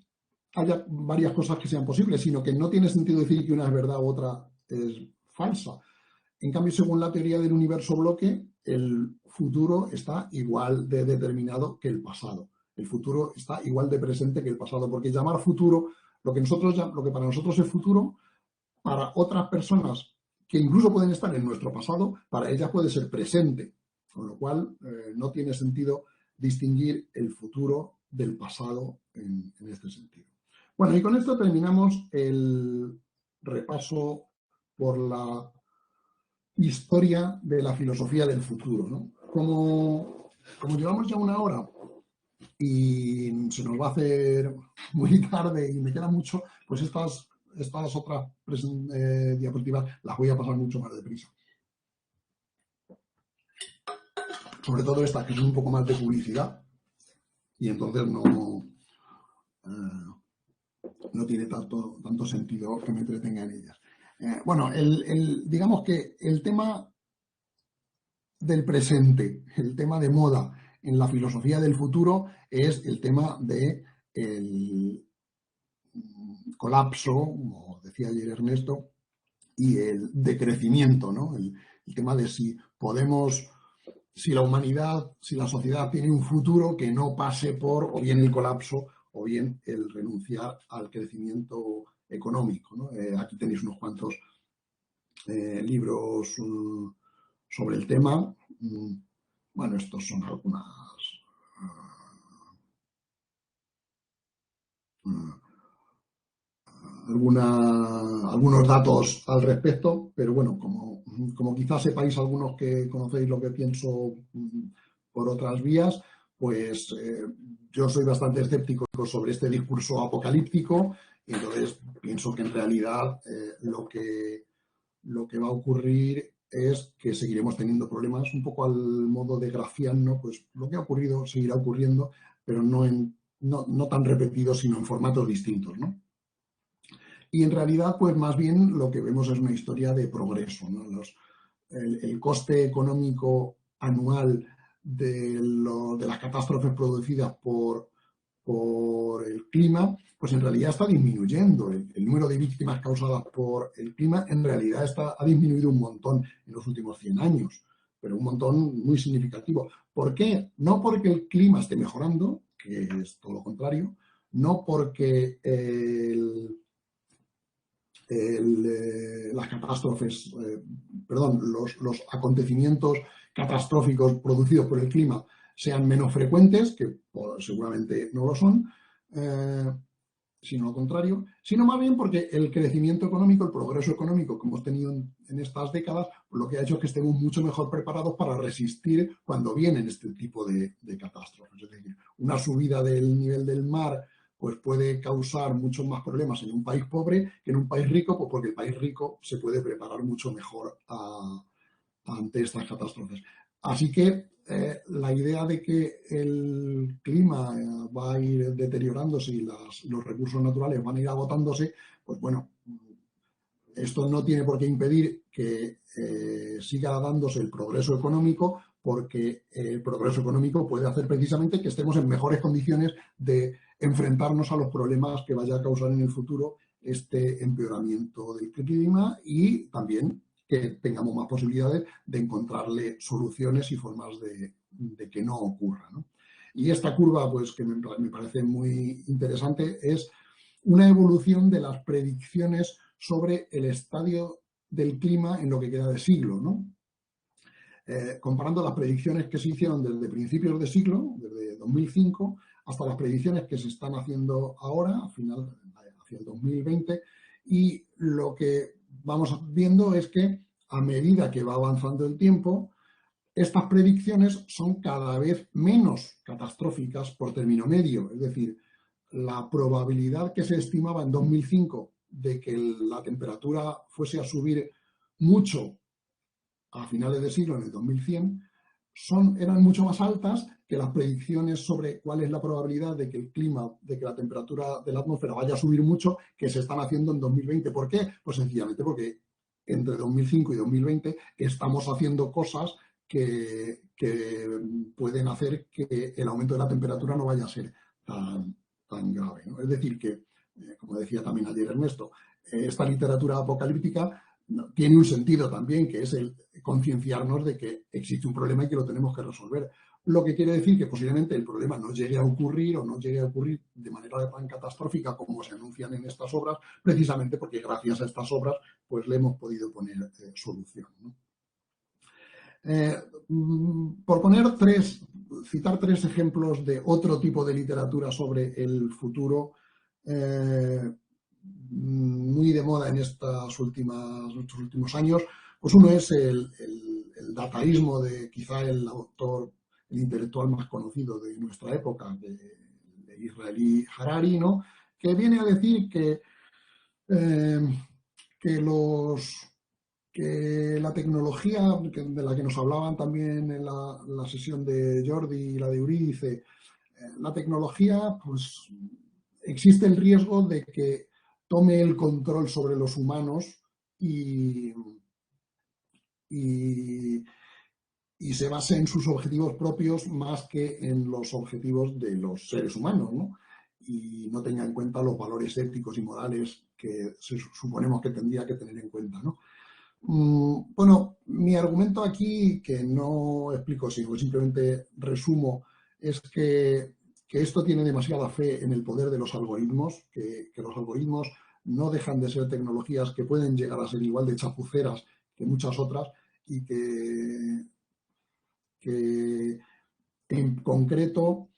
haya varias cosas que sean posibles, sino que no tiene sentido decir que una es verdad u otra es falsa. En cambio, según la teoría del universo bloque, el futuro está igual de determinado que el pasado. El futuro está igual de presente que el pasado, porque llamar futuro, lo que para nosotros es futuro, para otras personas que incluso pueden estar en nuestro pasado, para ellas puede ser presente, con lo cual no tiene sentido distinguir el futuro del pasado en este sentido. Bueno, y con esto terminamos el repaso por la historia de la filosofía del futuro, ¿no? Como llevamos ya una hora y se nos va a hacer muy tarde y me queda mucho, pues estas otras diapositivas las voy a pasar mucho más deprisa. sobre todo estas que son un poco más de publicidad, y entonces no tiene tanto sentido que me entretenga en ellas. Bueno, digamos que el tema del presente, el tema de moda en la filosofía del futuro es el tema de el colapso, como decía ayer Ernesto, y el decrecimiento, ¿no? El tema de si la humanidad, si la sociedad tiene un futuro que no pase por o bien el colapso o bien el renunciar al crecimiento económico, ¿no? Aquí tenéis unos cuantos libros sobre el tema. Bueno, estos son algunos datos al respecto, pero bueno, como quizás sepáis algunos que conocéis lo que pienso por otras vías, pues yo soy bastante escéptico sobre este discurso apocalíptico, y entonces pienso que en realidad lo que va a ocurrir es que seguiremos teniendo problemas, un poco al modo de Graciano, pues lo que ha ocurrido seguirá ocurriendo, pero no tan repetido, sino en formatos distintos, ¿no? Y en realidad, pues más bien lo que vemos es una historia de progreso, ¿no? El coste económico anual de las catástrofes producidas por el clima, pues en realidad está disminuyendo. El número de víctimas causadas por el clima en realidad ha disminuido un montón en los últimos 100 años, pero un montón muy significativo. ¿Por qué? No porque el clima esté mejorando, que es todo lo contrario, no porque las catástrofes, los acontecimientos catastróficos producidos por el clima sean menos frecuentes, que seguramente no lo son, sino lo contrario, sino más bien porque el crecimiento económico, el progreso económico que hemos tenido en estas décadas, lo que ha hecho es que estemos mucho mejor preparados para resistir cuando vienen este tipo de catástrofes. Es decir, una subida del nivel del mar pues puede causar muchos más problemas en un país pobre que en un país rico, pues porque el país rico se puede preparar mucho mejor ante estas catástrofes. Así que la idea de que el clima va a ir deteriorándose y los recursos naturales van a ir agotándose, pues bueno, esto no tiene por qué impedir que siga dándose el progreso económico, porque el progreso económico puede hacer precisamente que estemos en mejores condiciones de enfrentarnos a los problemas que vaya a causar en el futuro este empeoramiento del clima, y también que tengamos más posibilidades de encontrarle soluciones y formas de que no ocurra, ¿no? Y esta curva, pues que me parece muy interesante, es una evolución de las predicciones sobre el estadio del clima en lo que queda de siglo, ¿no? Comparando las predicciones que se hicieron desde principios de siglo, desde 2005, hasta las predicciones que se están haciendo ahora, hacia el 2020, y lo que vamos viendo es que a medida que va avanzando el tiempo, estas predicciones son cada vez menos catastróficas por término medio. Es decir, la probabilidad que se estimaba en 2005 de que la temperatura fuese a subir mucho a finales de siglo, en el 2100, eran mucho más altas que las predicciones sobre cuál es la probabilidad de que el clima, de que la temperatura de la atmósfera vaya a subir mucho, que se están haciendo en 2020. ¿Por qué? Pues sencillamente porque entre 2005 y 2020 estamos haciendo cosas que pueden hacer que el aumento de la temperatura no vaya a ser tan grave, ¿no? Es decir, que, como decía también ayer Ernesto, esta literatura apocalíptica tiene un sentido también, que es el concienciarnos de que existe un problema y que lo tenemos que resolver. Lo que quiere decir que posiblemente el problema no llegue a ocurrir, o no llegue a ocurrir de manera tan catastrófica como se anuncian en estas obras, precisamente porque gracias a estas obras pues le hemos podido poner solución, ¿no? Por citar tres ejemplos de otro tipo de literatura sobre el futuro, muy de moda en estos últimos años, pues uno es el dataísmo de quizá el autor, el intelectual más conocido de nuestra época, de israelí Harari, ¿no? Que viene a decir que que la tecnología, de la que nos hablaban también en la sesión de Jordi y la de Eurídice, la tecnología, pues existe el riesgo de que tome el control sobre los humanos y, y, y se base en sus objetivos propios más que en los objetivos de los seres humanos, ¿no? Y no tenga en cuenta los valores éticos y morales que suponemos que tendría que tener en cuenta, ¿no? Bueno, mi argumento aquí, que no explico, sino que simplemente resumo, es que esto tiene demasiada fe en el poder de los algoritmos, que los algoritmos no dejan de ser tecnologías que pueden llegar a ser igual de chapuceras que muchas otras y que en concreto,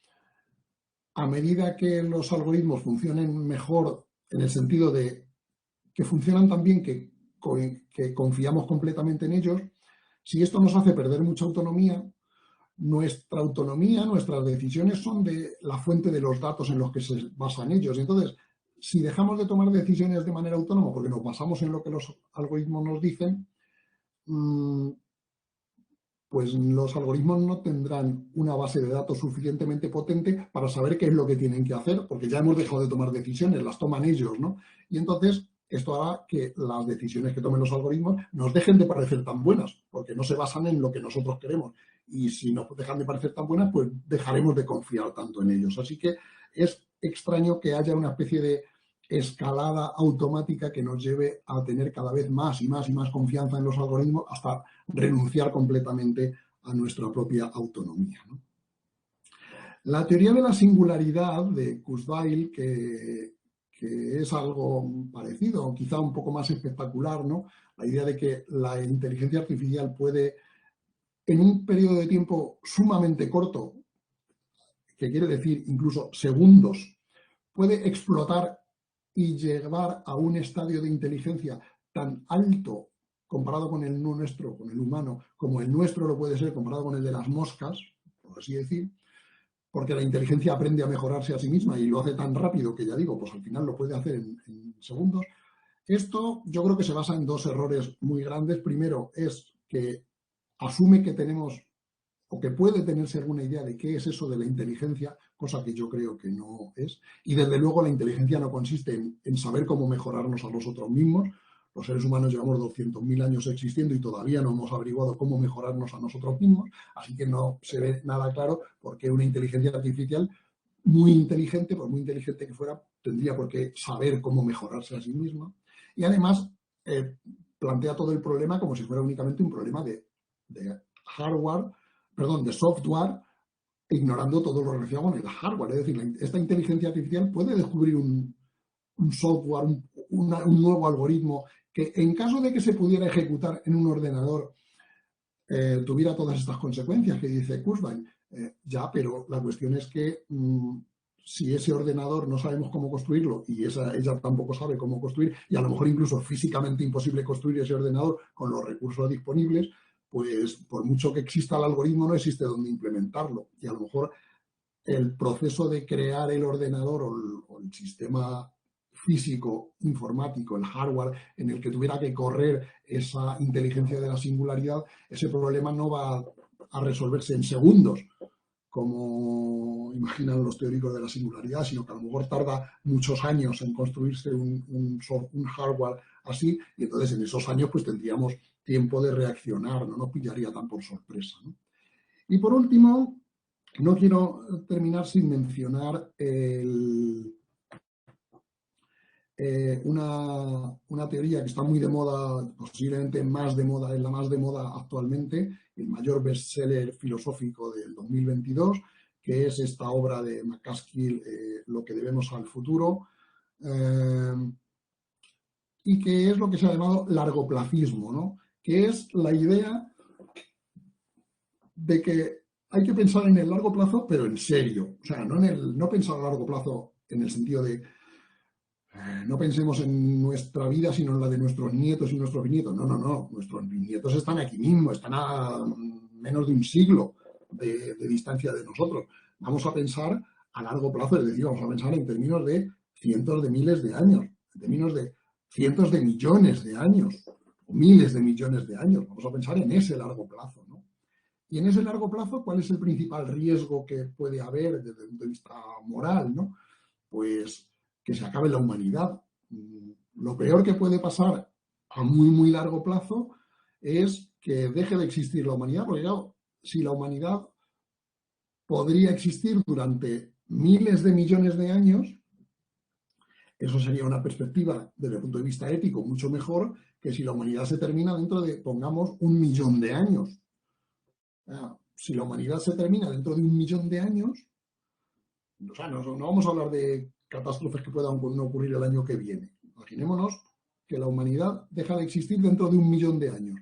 a medida que los algoritmos funcionen mejor en el sentido de que funcionan tan bien que confiamos completamente en ellos, si esto nos hace perder mucha autonomía, nuestras decisiones son de la fuente de los datos en los que se basan ellos. Entonces, si dejamos de tomar decisiones de manera autónoma porque nos basamos en lo que los algoritmos nos dicen, pues los algoritmos no tendrán una base de datos suficientemente potente para saber qué es lo que tienen que hacer, porque ya hemos dejado de tomar decisiones, las toman ellos, ¿no? Y entonces esto hará que las decisiones que tomen los algoritmos nos dejen de parecer tan buenas, porque no se basan en lo que nosotros queremos. Y si nos dejan de parecer tan buenas, pues dejaremos de confiar tanto en ellos. Así que es extraño que haya una especie de escalada automática que nos lleve a tener cada vez más y más y más confianza en los algoritmos hasta renunciar completamente a nuestra propia autonomía, ¿no? La teoría de la singularidad de Kurzweil, que es algo parecido, quizá un poco más espectacular, ¿no? La idea de que la inteligencia artificial puede, en un periodo de tiempo sumamente corto, que quiere decir incluso segundos, puede explotar y llevar a un estadio de inteligencia tan alto comparado con el nuestro, con el humano, como el nuestro lo puede ser comparado con el de las moscas, por así decir, porque la inteligencia aprende a mejorarse a sí misma y lo hace tan rápido que ya digo, pues al final lo puede hacer en segundos. Esto yo creo que se basa en dos errores muy grandes. Primero es que asume que tenemos o que puede tenerse alguna idea de qué es eso de la inteligencia, cosa que yo creo que no es. Y desde luego la inteligencia no consiste en saber cómo mejorarnos a nosotros mismos. Los seres humanos llevamos 200.000 años existiendo y todavía no hemos averiguado cómo mejorarnos a nosotros mismos, así que no se ve nada claro por qué una inteligencia artificial muy inteligente, por muy inteligente que fuera, tendría por qué saber cómo mejorarse a sí misma. Y además plantea todo el problema como si fuera únicamente un problema de hardware, perdón, de software, ignorando todo lo relacionado con el hardware. Es decir, esta inteligencia artificial puede descubrir un software, un nuevo algoritmo que en caso de que se pudiera ejecutar en un ordenador tuviera todas estas consecuencias que dice Kurzweil. Ya, pero la cuestión es que si ese ordenador no sabemos cómo construirlo y ella tampoco sabe cómo construir, y a lo mejor incluso físicamente imposible construir ese ordenador con los recursos disponibles, pues por mucho que exista el algoritmo no existe dónde implementarlo. Y a lo mejor el proceso de crear el ordenador o el sistema físico, informático, el hardware en el que tuviera que correr esa inteligencia de la singularidad, ese problema no va a resolverse en segundos, como imaginan los teóricos de la singularidad, sino que a lo mejor tarda muchos años en construirse un hardware así, y entonces en esos años pues tendríamos tiempo de reaccionar, no nos pillaría tan por sorpresa, ¿no? Y por último, no quiero terminar sin mencionar una teoría que está muy de moda, posiblemente más de moda, es la más de moda actualmente, el mayor bestseller filosófico del 2022, que es esta obra de McCaskill, Lo que debemos al futuro, y que es lo que se ha llamado largoplacismo, ¿no? Que es la idea de que hay que pensar en el largo plazo, pero en serio. O sea, no pensar a largo plazo en el sentido de no pensemos en nuestra vida, sino en la de nuestros nietos y nuestros bisnietos. No, no, no. Nuestros bisnietos están aquí mismo, están a menos de un siglo de distancia de nosotros. Vamos a pensar a largo plazo, es decir, vamos a pensar en términos de cientos de miles de años, en términos de cientos de millones de años, miles de millones de años. Vamos a pensar en ese largo plazo, ¿no? Y en ese largo plazo, ¿cuál es el principal riesgo que puede haber desde el punto de vista moral, ¿no? Pues que se acabe la humanidad. Lo peor que puede pasar a muy, muy largo plazo es que deje de existir la humanidad, porque claro, si la humanidad podría existir durante miles de millones de años, eso sería una perspectiva desde el punto de vista ético mucho mejor que si la humanidad se termina dentro de, pongamos, 1.000.000 de años. Si la humanidad se termina dentro de 1.000.000 de años, o sea, no vamos a hablar de catástrofes que puedan no ocurrir el año que viene. Imaginémonos que la humanidad deja de existir dentro de 1.000.000 de años.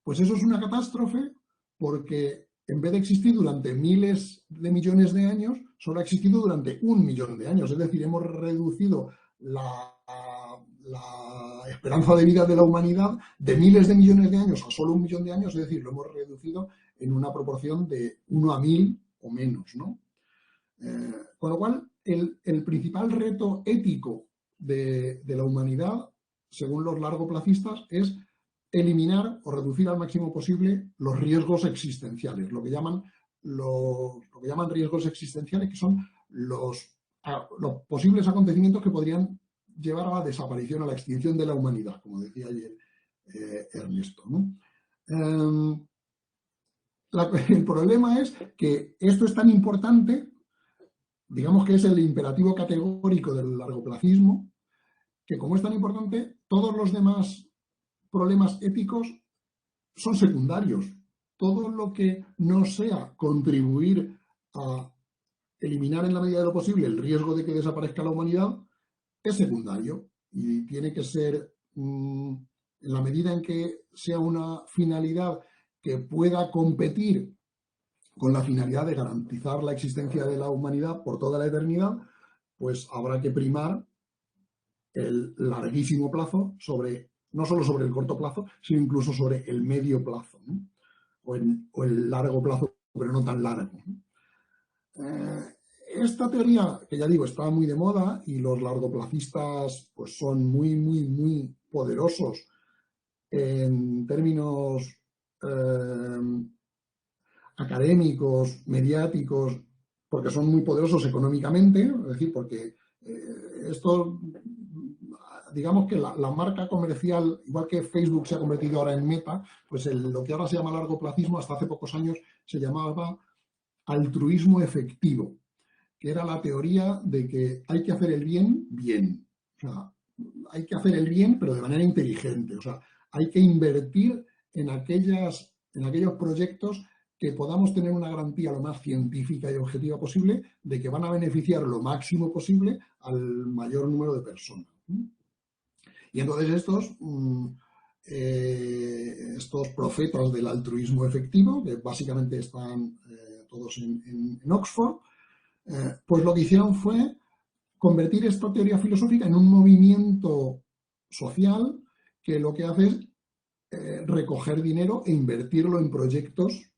Pues eso es una catástrofe porque en vez de existir durante miles de millones de años, solo ha existido durante 1.000.000 de años. Es decir, hemos reducido la esperanza de vida de la humanidad de miles de millones de años a solo 1.000.000 de años, es decir, lo hemos reducido en una proporción de 1 a 1.000 o menos, ¿no? Con lo cual, el principal reto ético de la humanidad, según los largoplacistas, es eliminar o reducir al máximo posible los riesgos existenciales, lo que llaman riesgos existenciales, que son los posibles acontecimientos que podrían llevar a la desaparición, a la extinción de la humanidad, como decía ayer Ernesto, ¿no? El problema es que esto es tan importante, digamos que es el imperativo categórico del largoplacismo, que como es tan importante, todos los demás problemas éticos son secundarios. Todo lo que no sea contribuir a eliminar en la medida de lo posible el riesgo de que desaparezca la humanidad es secundario y tiene que ser, en la medida en que sea una finalidad que pueda competir con la finalidad de garantizar la existencia de la humanidad por toda la eternidad, pues habrá que primar el larguísimo plazo no solo sobre el corto plazo, sino incluso sobre el medio plazo, ¿no? o el largo plazo, pero no tan largo, ¿no? Esta teoría, que ya digo, está muy de moda y los largoplacistas pues, son muy, muy, muy poderosos en términos académicos, mediáticos, porque son muy poderosos económicamente, es decir, porque esto, digamos que la marca comercial, igual que Facebook se ha convertido ahora en Meta, pues lo que ahora se llama largoplacismo, hasta hace pocos años se llamaba altruismo efectivo, que era la teoría de que hay que hacer el bien, bien. O sea, hay que hacer el bien, pero de manera inteligente. O sea, hay que invertir en aquellos proyectos que podamos tener una garantía lo más científica y objetiva posible de que van a beneficiar lo máximo posible al mayor número de personas. Y entonces estos profetas del altruismo efectivo, que básicamente están todos en Oxford, pues lo que hicieron fue convertir esta teoría filosófica en un movimiento social que lo que hace es recoger dinero e invertirlo en proyectos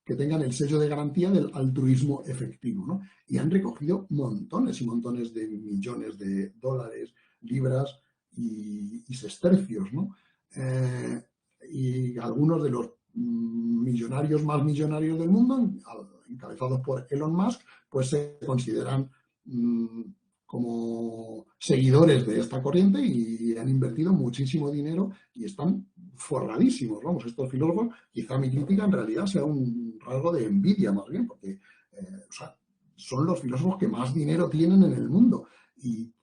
que tengan el sello de garantía del altruismo efectivo, ¿no? Y han recogido montones y montones de millones de dólares, libras y sestercios, ¿no? Y algunos de los millonarios más millonarios del mundo, encabezados por Elon Musk, pues se consideran como seguidores de esta corriente y han invertido muchísimo dinero y están forradísimos. Vamos, estos filósofos, quizá mi crítica en realidad sea un rasgo de envidia más bien, porque o sea, son los filósofos que más dinero tienen en el mundo y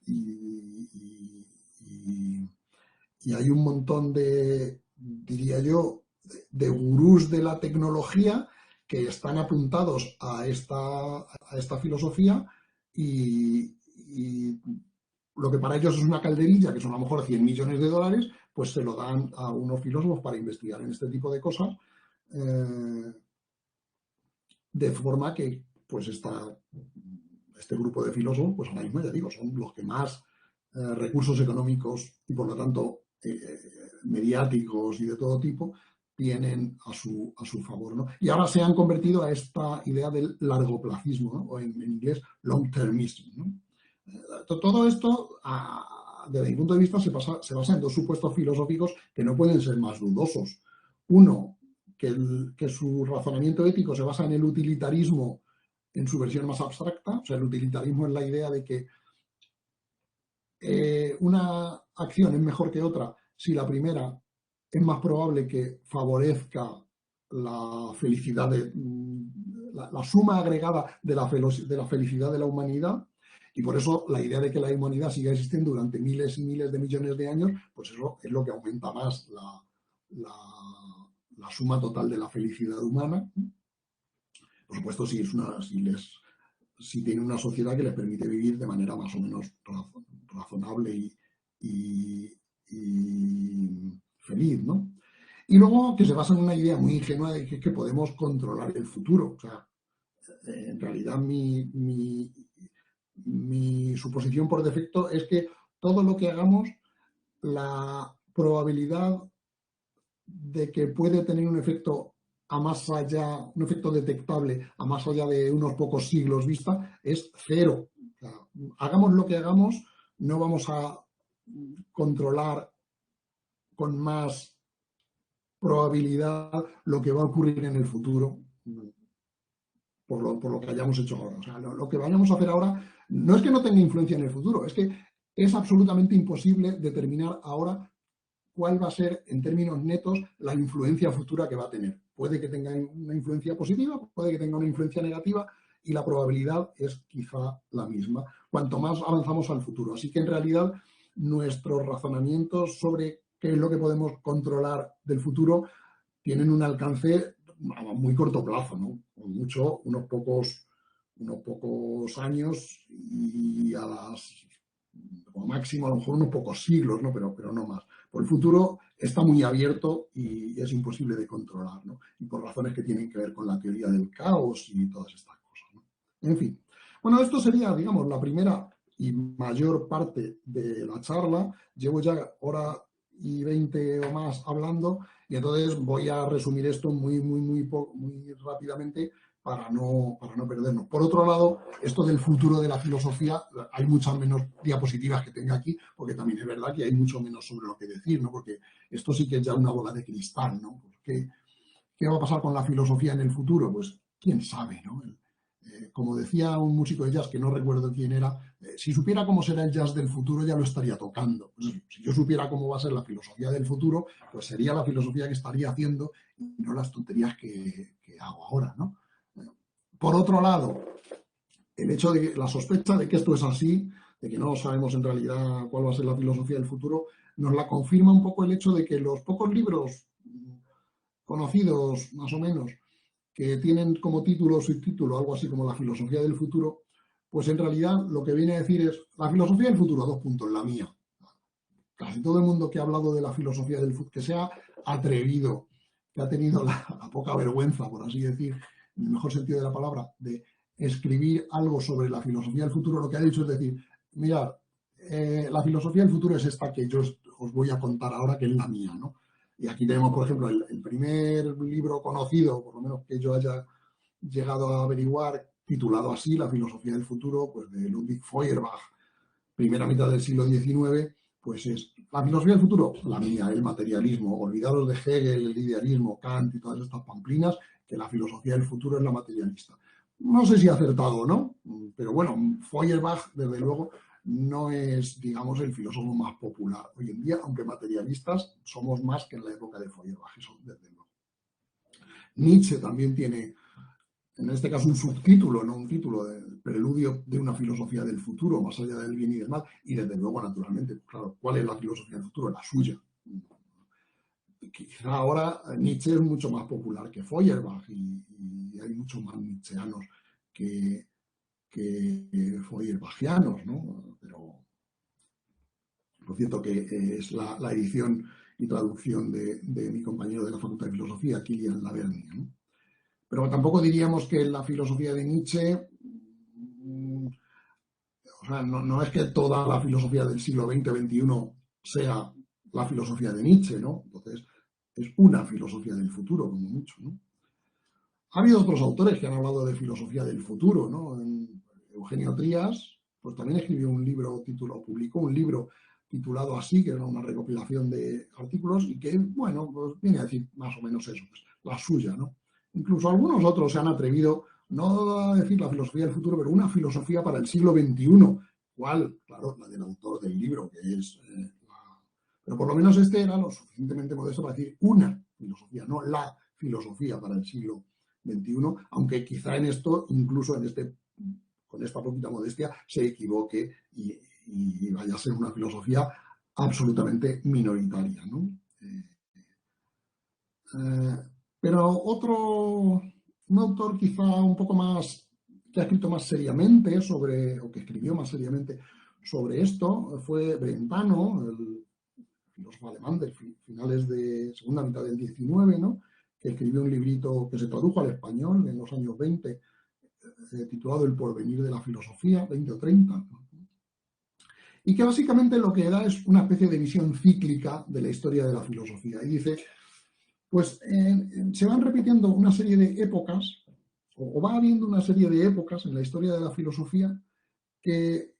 hay un montón de, diría yo, de gurús de la tecnología que están apuntados a esta filosofía y lo que para ellos es una calderilla, que son a lo mejor 100 millones de dólares, pues se lo dan a unos filósofos para investigar en este tipo de cosas, de forma que pues este grupo de filósofos, pues ahora mismo ya digo, son los que más recursos económicos y por lo tanto mediáticos y de todo tipo tienen a su favor, ¿no? Y ahora se han convertido a esta idea del largoplacismo, ¿no? O en inglés long termism, ¿no? Todo esto desde mi punto de vista, se basa en dos supuestos filosóficos que no pueden ser más dudosos. Uno, que su razonamiento ético se basa en el utilitarismo en su versión más abstracta. O sea, el utilitarismo es la idea de que una acción es mejor que otra si la primera es más probable que favorezca la felicidad, la suma agregada de la felicidad de la humanidad. Y por eso la idea de que la humanidad siga existiendo durante miles y miles de millones de años, pues eso es lo que aumenta más la suma total de la felicidad humana. Por supuesto, si tienen una sociedad que les permite vivir de manera más o menos razonable y feliz, ¿no? Y luego que se basa en una idea muy ingenua de que podemos controlar el futuro. O sea, en realidad mi suposición por defecto es que todo lo que hagamos, la probabilidad de que puede tener un efecto a más allá, un efecto detectable a más allá de unos pocos siglos vista, es cero. O sea, hagamos lo que hagamos, no vamos a controlar con más probabilidad lo que va a ocurrir en el futuro por lo que hayamos hecho ahora. O sea, lo que vayamos a hacer ahora no es que no tenga influencia en el futuro, es que es absolutamente imposible determinar ahora cuál va a ser, en términos netos, la influencia futura que va a tener. Puede que tenga una influencia positiva, puede que tenga una influencia negativa, y la probabilidad es quizá la misma, cuanto más avanzamos al futuro. Así que, en realidad, nuestros razonamientos sobre qué es lo que podemos controlar del futuro tienen un alcance a muy corto plazo, ¿no? Con mucho, unos pocos años y como máximo a lo mejor unos pocos siglos, ¿no? Pero no más. Por el futuro está muy abierto y es imposible de controlar, ¿no? Y por razones que tienen que ver con la teoría del caos y todas estas cosas, ¿no? En fin. Bueno, esto sería, digamos, la primera y mayor parte de la charla. Llevo ya hora y 20 o más hablando y entonces voy a resumir esto muy rápidamente para no perdernos. Por otro lado, esto del futuro de la filosofía, hay muchas menos diapositivas que tenga aquí, porque también es verdad que hay mucho menos sobre lo que decir, ¿no? Porque esto sí que es ya una bola de cristal, ¿no? ¿Qué va a pasar con la filosofía en el futuro? Pues quién sabe, ¿no? Como decía un músico de jazz, que no recuerdo quién era, si supiera cómo será el jazz del futuro ya lo estaría tocando. Pues si yo supiera cómo va a ser la filosofía del futuro, pues sería la filosofía que estaría haciendo y no las tonterías que hago ahora, ¿no? Por otro lado, el hecho de que la sospecha de que esto es así, de que no sabemos en realidad cuál va a ser la filosofía del futuro, nos la confirma un poco el hecho de que los pocos libros conocidos, más o menos, que tienen como título o subtítulo algo así como la filosofía del futuro, pues en realidad lo que viene a decir es la filosofía del futuro, dos puntos, la mía. Casi todo el mundo que ha hablado de la filosofía del futuro, que se ha atrevido, que ha tenido la poca vergüenza, por así decir, en el mejor sentido de la palabra, de escribir algo sobre la filosofía del futuro, lo que ha dicho es decir, mirad, la filosofía del futuro es esta que yo os voy a contar ahora, que es la mía, ¿no? Y aquí tenemos, por ejemplo, el primer libro conocido, por lo menos que yo haya llegado a averiguar, titulado así, La filosofía del futuro, pues de Ludwig Feuerbach, primera mitad del siglo XIX, pues es la filosofía del futuro, la mía, el materialismo. Olvidaros de Hegel, el idealismo, Kant y todas estas pamplinas, que la filosofía del futuro es la materialista. No sé si ha acertado o no, pero bueno, Feuerbach, desde luego, no es, digamos, el filósofo más popular hoy en día, aunque materialistas somos más que en la época de Feuerbach, eso desde luego. Nietzsche también tiene, en este caso, un subtítulo, no un título, de preludio de una filosofía del futuro, más allá del bien y del mal, y desde luego, naturalmente, claro, ¿cuál es la filosofía del futuro? La suya. Quizá ahora Nietzsche es mucho más popular que Feuerbach y hay muchos más nietzscheanos que Feuerbachianos, ¿no? Pero por cierto que es la edición y traducción de mi compañero de la Facultad de Filosofía, Kilian Lavergne, ¿no? Pero tampoco diríamos que la filosofía de Nietzsche, o sea, no es que toda la filosofía del siglo XX-XXI sea la filosofía de Nietzsche, ¿no? Entonces, es una filosofía del futuro, como mucho, ¿no? Ha habido otros autores que han hablado de filosofía del futuro, ¿no? Eugenio Trías, pues también escribió un libro, publicó un libro titulado así, que era una recopilación de artículos y que, bueno, pues viene a decir más o menos eso, pues, la suya, ¿no? Incluso algunos otros se han atrevido, no a decir la filosofía del futuro, pero una filosofía para el siglo XXI. ¿Cuál? Claro, la del autor del libro, que es... Pero por lo menos este era lo suficientemente modesto para decir una filosofía, no la filosofía para el siglo XXI, aunque quizá en esto, incluso en este, con esta poquita modestia, se equivoque y vaya a ser una filosofía absolutamente minoritaria, ¿no? Pero un autor quizá un poco más, que ha escrito más seriamente sobre, o que escribió más seriamente sobre esto, fue Brentano, el filósofo alemán de finales de segunda mitad del XIX, ¿no? Que escribió un librito que se tradujo al español en los años 20, titulado El porvenir de la filosofía, 20 o 30, ¿no? Y que básicamente lo que da es una especie de visión cíclica de la historia de la filosofía. Y dice, pues se van repitiendo una serie de épocas, o va habiendo una serie de épocas en la historia de la filosofía que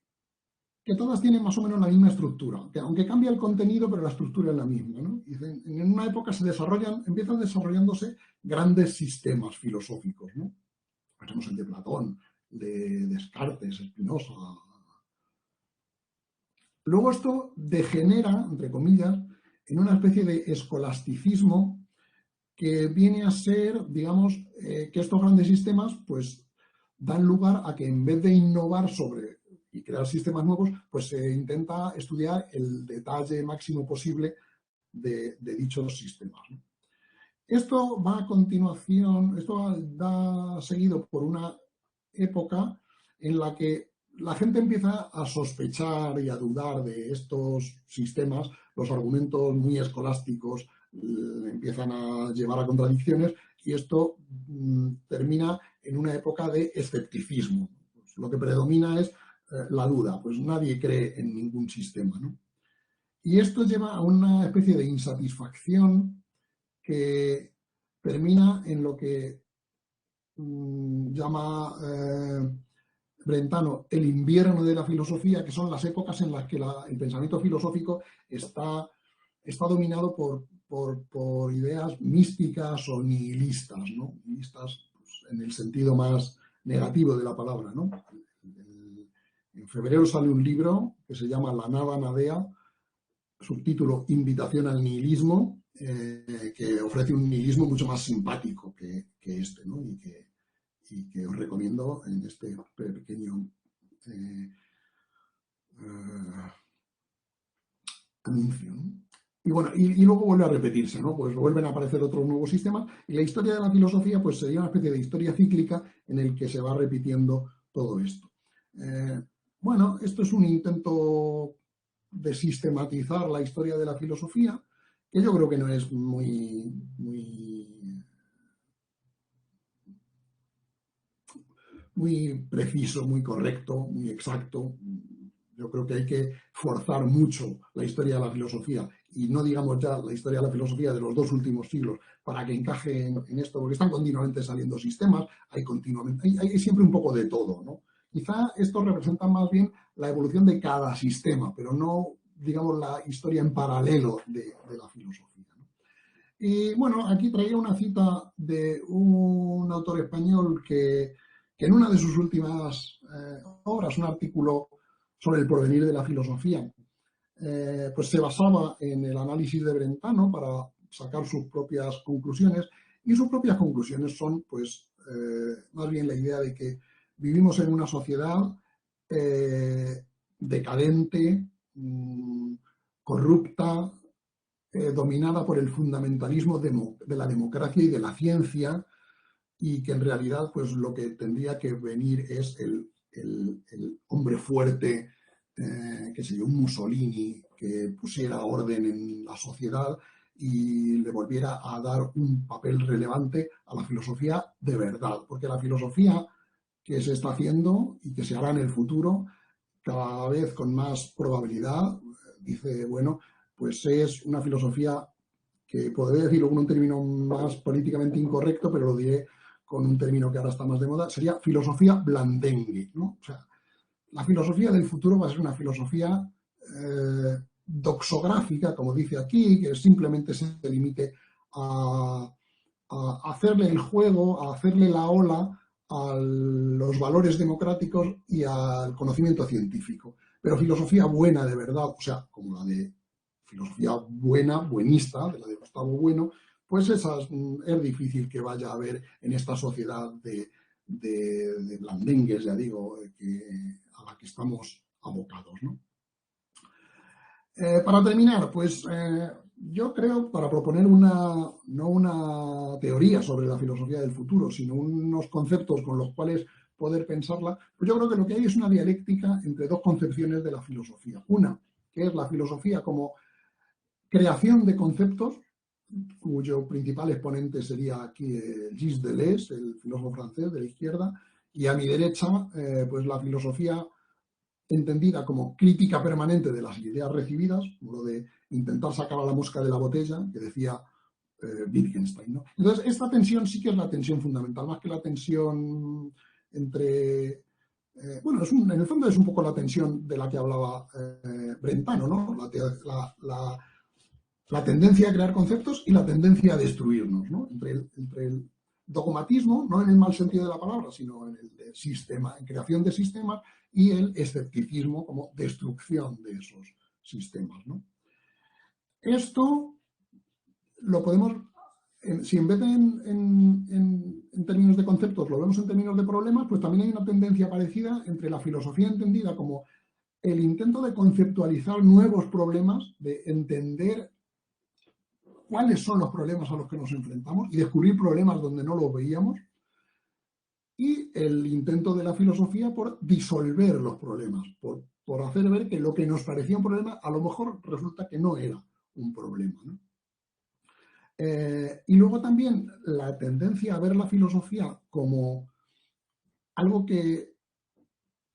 todas tienen más o menos la misma estructura, que aunque cambia el contenido, pero la estructura es la misma, ¿no? Dicen, en una época empiezan desarrollándose grandes sistemas filosóficos, ¿no? Tenemos el de Platón, de Descartes, Spinoza. Luego esto degenera, entre comillas, en una especie de escolasticismo que viene a ser, digamos, que estos grandes sistemas pues dan lugar a que en vez de innovar sobre y crear sistemas nuevos, pues se intenta estudiar el detalle máximo posible de dichos sistemas, ¿no? Esto va a continuación, esto da seguido por una época en la que la gente empieza a sospechar y a dudar de estos sistemas, los argumentos muy escolásticos empiezan a llevar a contradicciones y esto termina en una época de escepticismo. Pues lo que predomina es la duda, pues nadie cree en ningún sistema, ¿no? Y esto lleva a una especie de insatisfacción que termina en lo que llama Brentano el invierno de la filosofía, que son las épocas en las que el pensamiento filosófico está dominado por ideas místicas o nihilistas, ¿no? Nihilistas pues, en el sentido más negativo de la palabra, ¿no? En febrero sale un libro que se llama La nada nadea, subtítulo Invitación al nihilismo, que ofrece un nihilismo mucho más simpático que este, ¿no? Y que os recomiendo en este pequeño anuncio, ¿no? Y bueno, y luego vuelve a repetirse, ¿no? Pues vuelven a aparecer otros nuevos sistemas y la historia de la filosofía pues sería una especie de historia cíclica en el que se va repitiendo todo esto. Bueno, esto es un intento de sistematizar la historia de la filosofía, que yo creo que no es muy preciso, muy correcto, muy exacto. Yo creo que hay que forzar mucho la historia de la filosofía y no digamos ya la historia de la filosofía de los 2 últimos siglos para que encaje en esto, porque están continuamente saliendo sistemas, hay siempre un poco de todo, ¿no? Quizá esto representa más bien la evolución de cada sistema, pero no, digamos, la historia en paralelo de la filosofía, ¿no? Y bueno, aquí traía una cita de un autor español que en una de sus últimas obras, un artículo sobre el porvenir de la filosofía, pues se basaba en el análisis de Brentano para sacar sus propias conclusiones, y sus propias conclusiones son, pues, más bien la idea de que vivimos en una sociedad decadente, corrupta, dominada por el fundamentalismo de la democracia y de la ciencia, y que en realidad pues lo que tendría que venir es el hombre fuerte, que sería un Mussolini, que pusiera orden en la sociedad y le volviera a dar un papel relevante a la filosofía de verdad, porque la filosofía que se está haciendo y que se hará en el futuro, cada vez con más probabilidad, dice, bueno, pues es una filosofía que podría decirlo con un término más políticamente incorrecto, pero lo diré con un término que ahora está más de moda, sería filosofía blandengue, ¿no? O sea, la filosofía del futuro va a ser una filosofía doxográfica, como dice aquí, que simplemente se limite a hacerle el juego, a hacerle la ola a los valores democráticos y al conocimiento científico. Pero filosofía buena de verdad, o sea, como la de filosofía buena, buenista, de la de Gustavo Bueno, pues esas es difícil que vaya a haber en esta sociedad de blandengues, ya digo, a la que estamos abocados, ¿no? Para terminar, pues yo creo, para proponer no una teoría sobre la filosofía del futuro, sino unos conceptos con los cuales poder pensarla, pues yo creo que lo que hay es una dialéctica entre dos concepciones de la filosofía. Una, que es la filosofía como creación de conceptos, cuyo principal exponente sería aquí Gilles Deleuze, el filósofo francés de la izquierda, y a mi derecha, pues la filosofía entendida como crítica permanente de las ideas recibidas, como lo de intentar sacar a la mosca de la botella, que decía Wittgenstein, ¿no? Entonces, esta tensión sí que es la tensión fundamental, más que la tensión entre... bueno, en el fondo es un poco la tensión de la que hablaba Brentano, ¿no? La tendencia a crear conceptos y la tendencia a destruirnos, ¿no? Entre el dogmatismo, no en el mal sentido de la palabra, sino en el de sistema, en creación de sistemas, y el escepticismo como destrucción de esos sistemas, ¿no? Esto lo podemos, si en vez de en términos de conceptos lo vemos en términos de problemas, pues también hay una tendencia parecida entre la filosofía entendida como el intento de conceptualizar nuevos problemas, de entender cuáles son los problemas a los que nos enfrentamos y descubrir problemas donde no los veíamos, y el intento de la filosofía por disolver los problemas, por hacer ver que lo que nos parecía un problema a lo mejor resulta que no era un problema, ¿no? Y luego también la tendencia a ver la filosofía como algo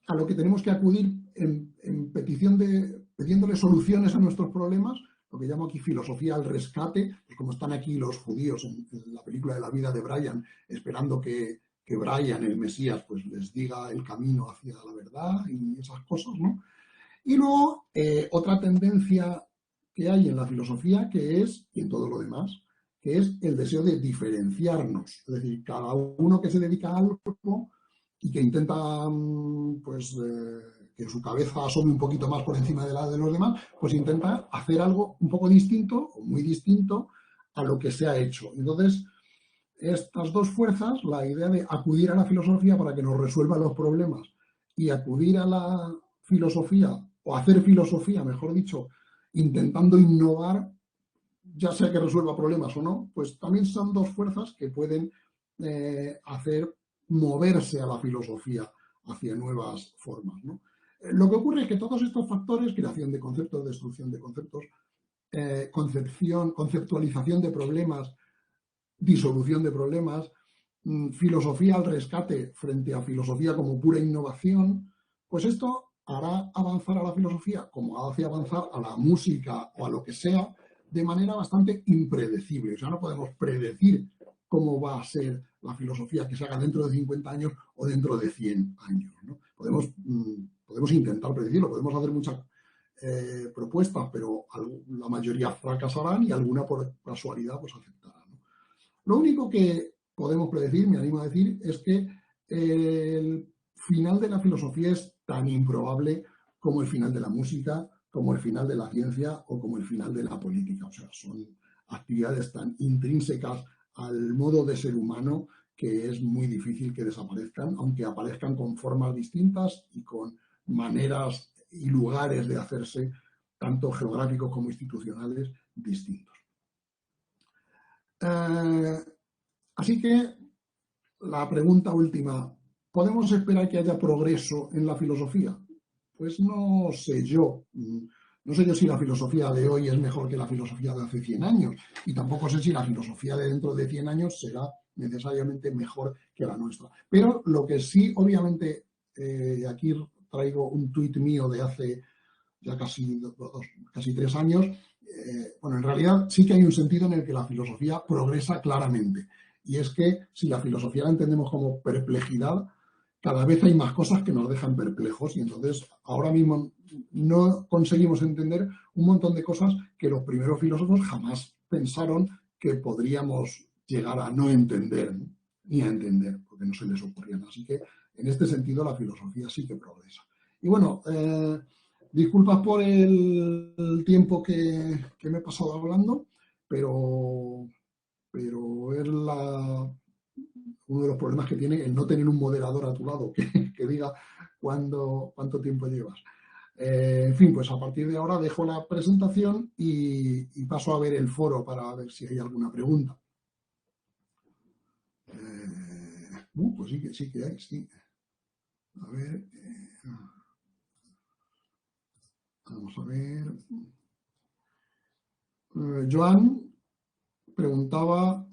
a lo que tenemos que acudir en pidiéndole soluciones a nuestros problemas, lo que llamo aquí filosofía al rescate, pues como están aquí los judíos en la película de la vida de Brian, esperando que Brian, el Mesías, pues les diga el camino hacia la verdad y esas cosas, ¿no? Y luego, otra tendencia que hay en la filosofía, que es, y en todo lo demás, que es el deseo de diferenciarnos. Es decir, cada uno que se dedica a algo y que intenta, pues, que su cabeza asome un poquito más por encima de la de los demás, pues intenta hacer algo un poco distinto o muy distinto a lo que se ha hecho. Entonces, estas dos fuerzas, la idea de acudir a la filosofía para que nos resuelva los problemas y acudir a la filosofía, o hacer filosofía, mejor dicho, intentando innovar, ya sea que resuelva problemas o no, pues también son dos fuerzas que pueden hacer moverse a la filosofía hacia nuevas formas, ¿no? Lo que ocurre es que todos estos factores, creación de conceptos, destrucción de conceptos, conceptualización de problemas, disolución de problemas, filosofía al rescate frente a filosofía como pura innovación, pues esto hará avanzar a la filosofía como hace avanzar a la música o a lo que sea de manera bastante impredecible. O sea, no podemos predecir cómo va a ser la filosofía que se haga dentro de 50 años o dentro de 100 años, ¿no? Podemos intentar predecirlo, podemos hacer muchas propuestas, pero la mayoría fracasarán y alguna por casualidad pues aceptará, ¿no? Lo único que podemos predecir, me animo a decir, es que el final de la filosofía es tan improbable como el final de la música, como el final de la ciencia o como el final de la política. O sea, son actividades tan intrínsecas al modo de ser humano que es muy difícil que desaparezcan, aunque aparezcan con formas distintas y con maneras y lugares de hacerse, tanto geográficos como institucionales, distintos. Así que la pregunta última, ¿podemos esperar que haya progreso en la filosofía? Pues no sé yo. No sé yo si la filosofía de hoy es mejor que la filosofía de hace 100 años y tampoco sé si la filosofía de dentro de 100 años será necesariamente mejor que la nuestra. Pero lo que sí, obviamente, aquí traigo un tuit mío de hace ya casi 3 años. Bueno, en realidad sí que hay un sentido en el que la filosofía progresa claramente. Y es que si la filosofía la entendemos como perplejidad, cada vez hay más cosas que nos dejan perplejos y entonces ahora mismo no conseguimos entender un montón de cosas que los primeros filósofos jamás pensaron que podríamos llegar a no entender, ¿no? Ni a entender, porque no se les ocurrían. Así que en este sentido la filosofía sí que progresa. Y bueno, disculpas por el tiempo que me he pasado hablando, pero es uno de los problemas que tiene el no tener un moderador a tu lado que diga cuánto tiempo llevas. En fin, pues a partir de ahora dejo la presentación y paso a ver el foro para ver si hay alguna pregunta. Pues sí que hay, sí. A ver, vamos a ver. Joan preguntaba,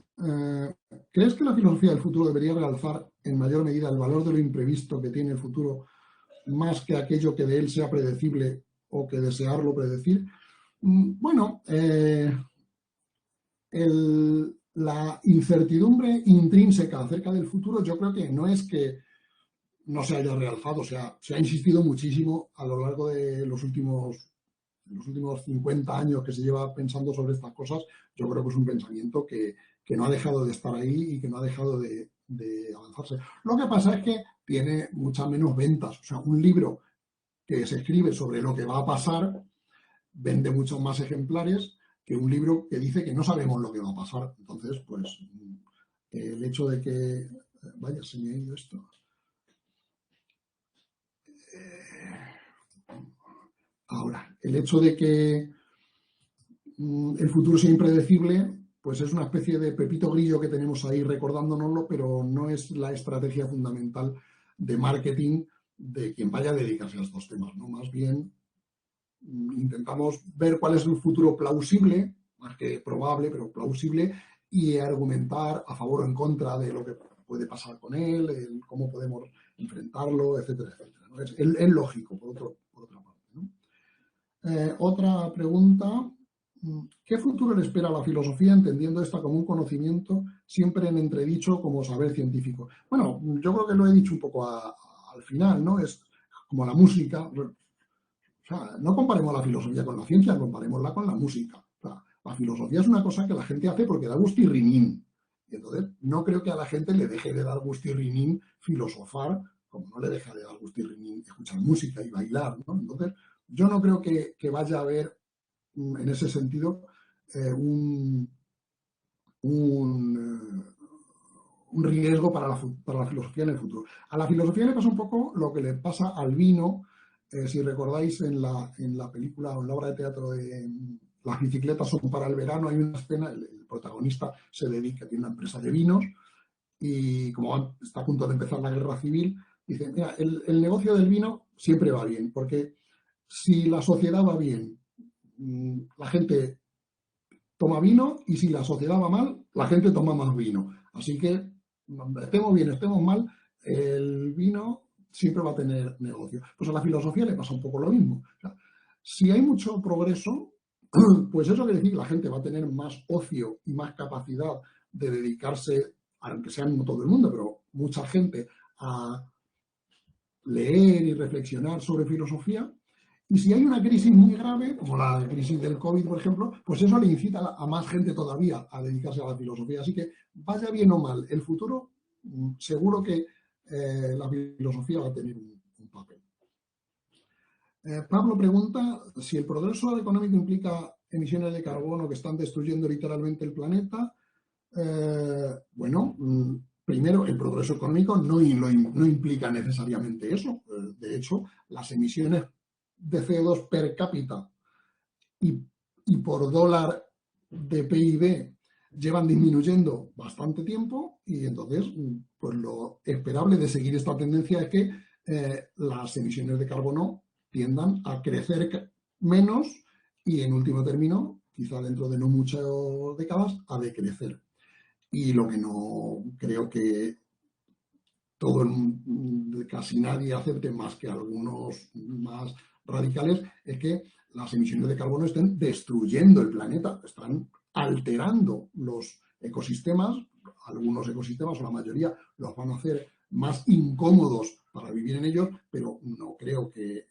¿crees que la filosofía del futuro debería realzar en mayor medida el valor de lo imprevisto que tiene el futuro más que aquello que de él sea predecible o que desearlo predecir? Bueno, la incertidumbre intrínseca acerca del futuro yo creo que no es que no se haya realzado, o sea, se ha insistido muchísimo a lo largo de los últimos 50 años que se lleva pensando sobre estas cosas. Yo creo que es un pensamiento que no ha dejado de estar ahí y que no ha dejado de avanzarse. Lo que pasa es que tiene muchas menos ventas. O sea, un libro que se escribe sobre lo que va a pasar vende muchos más ejemplares que un libro que dice que no sabemos lo que va a pasar. Entonces, pues, el hecho de que... Vaya, se me ha ido esto. Ahora, el hecho de que el futuro sea impredecible, pues es una especie de pepito grillo que tenemos ahí recordándonoslo, pero no es la estrategia fundamental de marketing de quien vaya a dedicarse a estos temas, ¿no? Más bien intentamos ver cuál es un futuro plausible, más que probable, pero plausible, y argumentar a favor o en contra de lo que puede pasar con él, cómo podemos enfrentarlo, etcétera, etcétera, ¿no? Es lógico, por otra parte, ¿no? Otra pregunta. ¿Qué futuro le espera a la filosofía, entendiendo esta como un conocimiento siempre en entredicho como saber científico? Bueno, yo creo que lo he dicho un poco al final, ¿no? Es como la música. O sea, no comparemos la filosofía con la ciencia, comparémosla con la música. O sea, la filosofía es una cosa que la gente hace porque da gustirrinín. Y entonces no creo que a la gente le deje de dar gustirrinín filosofar, como no le deja de dar gustirrinín escuchar música y bailar, ¿no? Entonces, yo no creo que vaya a haber en ese sentido un riesgo para la filosofía en el futuro. A la filosofía le pasa un poco lo que le pasa al vino, si recordáis en la película o en la obra de teatro de Las bicicletas son para el verano, hay una escena, el protagonista se dedica, tiene una empresa de vinos y como está a punto de empezar la guerra civil, dice, mira, el negocio del vino siempre va bien, porque si la sociedad va bien, la gente toma vino y si la sociedad va mal, la gente toma más vino. Así que, estemos bien, estemos mal, el vino siempre va a tener negocio. Pues a la filosofía le pasa un poco lo mismo. O sea, si hay mucho progreso, pues eso quiere decir que la gente va a tener más ocio y más capacidad de dedicarse, aunque sea no todo el mundo, pero mucha gente, a leer y reflexionar sobre filosofía. Y si hay una crisis muy grave, como la crisis del COVID, por ejemplo, pues eso le incita a más gente todavía a dedicarse a la filosofía. Así que, vaya bien o mal, el futuro, seguro que la filosofía va a tener un papel. Pablo pregunta si el progreso económico implica emisiones de carbono que están destruyendo literalmente el planeta. Bueno, primero, el progreso económico no implica necesariamente eso. De hecho, las emisiones de CO2 per cápita y por dólar de PIB llevan disminuyendo bastante tiempo y entonces pues lo esperable de seguir esta tendencia es que las emisiones de carbono tiendan a crecer menos y en último término, quizá dentro de no muchas décadas, a decrecer. Y lo que no creo que casi nadie acepte, más que algunos más radicales, es que las emisiones de carbono estén destruyendo el planeta, están alterando los ecosistemas. Algunos ecosistemas, o la mayoría, los van a hacer más incómodos para vivir en ellos, pero no creo que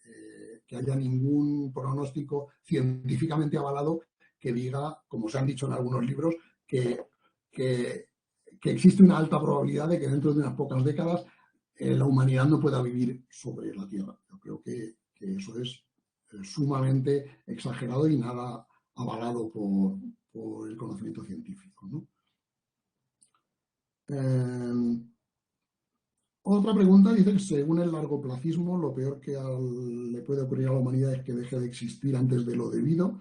haya ningún pronóstico científicamente avalado que diga, como se han dicho en algunos libros, que, que, que existe una alta probabilidad de que dentro de unas pocas décadas la humanidad no pueda vivir sobre la Tierra. Yo creo que eso es sumamente exagerado y nada avalado por el conocimiento científico, ¿no? Otra pregunta dice que según el largoplacismo, lo peor que le puede ocurrir a la humanidad es que deje de existir antes de lo debido.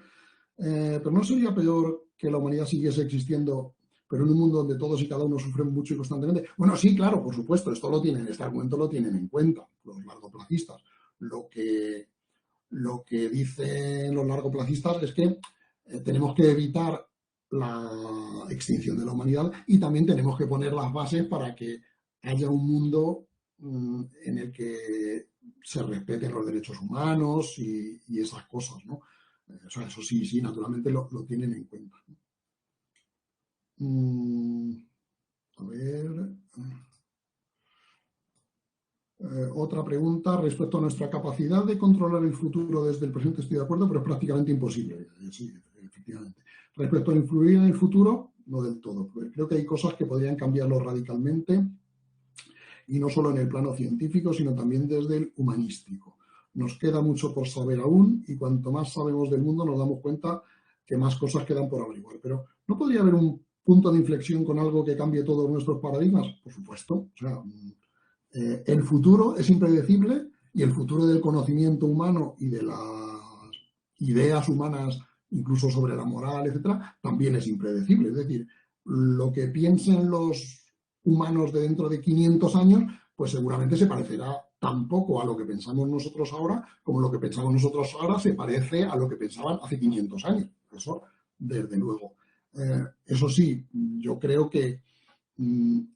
Pero ¿no sería peor que la humanidad siguiese existiendo, pero en un mundo donde todos y cada uno sufren mucho y constantemente? Bueno, sí, claro, por supuesto, este argumento lo tienen en cuenta los largoplacistas. Lo que dicen los largoplacistas es que tenemos que evitar la extinción de la humanidad y también tenemos que poner las bases para que haya un mundo en el que se respeten los derechos humanos y esas cosas, ¿no? O sea, eso sí, sí, naturalmente lo tienen en cuenta. A ver. Otra pregunta respecto a nuestra capacidad de controlar el futuro desde el presente, estoy de acuerdo, pero es prácticamente imposible. Sí, efectivamente. Respecto a influir en el futuro, no del todo. Creo que hay cosas que podrían cambiarlo radicalmente y no solo en el plano científico, sino también desde el humanístico. Nos queda mucho por saber aún y cuanto más sabemos del mundo nos damos cuenta que más cosas quedan por averiguar. Pero ¿no podría haber un punto de inflexión con algo que cambie todos nuestros paradigmas? Por supuesto. O sea, el futuro es impredecible y el futuro del conocimiento humano y de las ideas humanas, incluso sobre la moral, etcétera, también es impredecible. Es decir, lo que piensen los humanos de dentro de 500 años, pues seguramente se parecerá tan poco a lo que pensamos nosotros ahora, como lo que pensamos nosotros ahora se parece a lo que pensaban hace 500 años. Eso, desde luego. Eso sí, yo creo que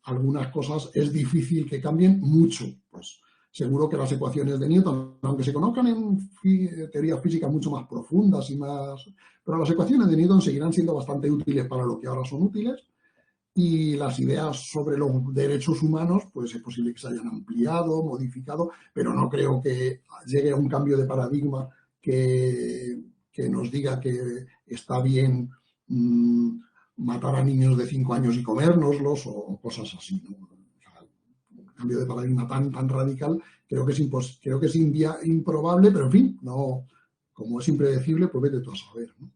algunas cosas es difícil que cambien mucho. Pues seguro que las ecuaciones de Newton, aunque se conozcan en teorías físicas mucho más profundas y más... Pero las ecuaciones de Newton seguirán siendo bastante útiles para lo que ahora son útiles y las ideas sobre los derechos humanos, pues es posible que se hayan ampliado, modificado, pero no creo que llegue a un cambio de paradigma que nos diga que está bien matar a niños de 5 años y comérnoslos o cosas así, ¿no? O sea, un cambio de paradigma tan radical creo que es improbable, pero en fin, no, como es impredecible, pues vete tú a saber, ¿no?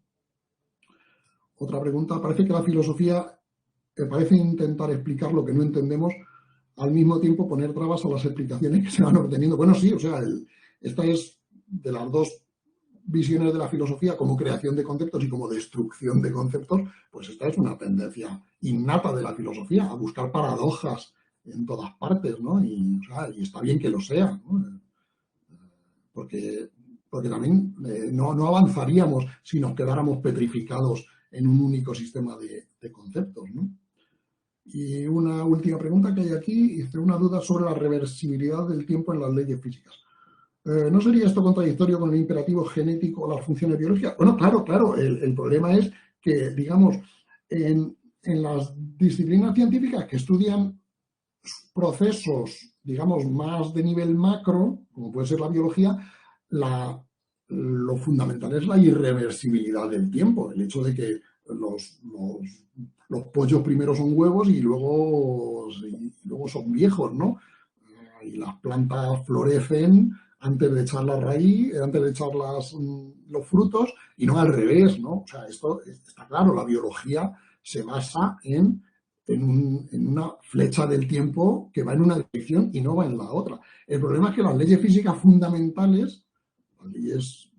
Otra pregunta, parece que la filosofía parece intentar explicar lo que no entendemos, al mismo tiempo poner trabas a las explicaciones que se van obteniendo. Bueno, sí, o sea, esta es de las dos visiones de la filosofía como creación de conceptos y como destrucción de conceptos, pues esta es una tendencia innata de la filosofía, a buscar paradojas en todas partes, ¿no? Y, o sea, y está bien que lo sea, ¿no? Porque también no avanzaríamos si nos quedáramos petrificados en un único sistema de conceptos, ¿no? Y una última pregunta que hay aquí, una duda sobre la reversibilidad del tiempo en las leyes físicas. ¿No sería esto contradictorio con el imperativo genético o las funciones biológicas? Bueno, claro. El problema es que, digamos, en las disciplinas científicas que estudian procesos, digamos, más de nivel macro, como puede ser la biología, lo fundamental es la irreversibilidad del tiempo. El hecho de que los pollos primero son huevos y luego son viejos, ¿no? Y las plantas florecen antes de echar la raíz, antes de echar los frutos y no al revés, ¿no? O sea, esto está claro, la biología se basa en una flecha del tiempo que va en una dirección y no va en la otra. El problema es que las leyes físicas fundamentales, las leyes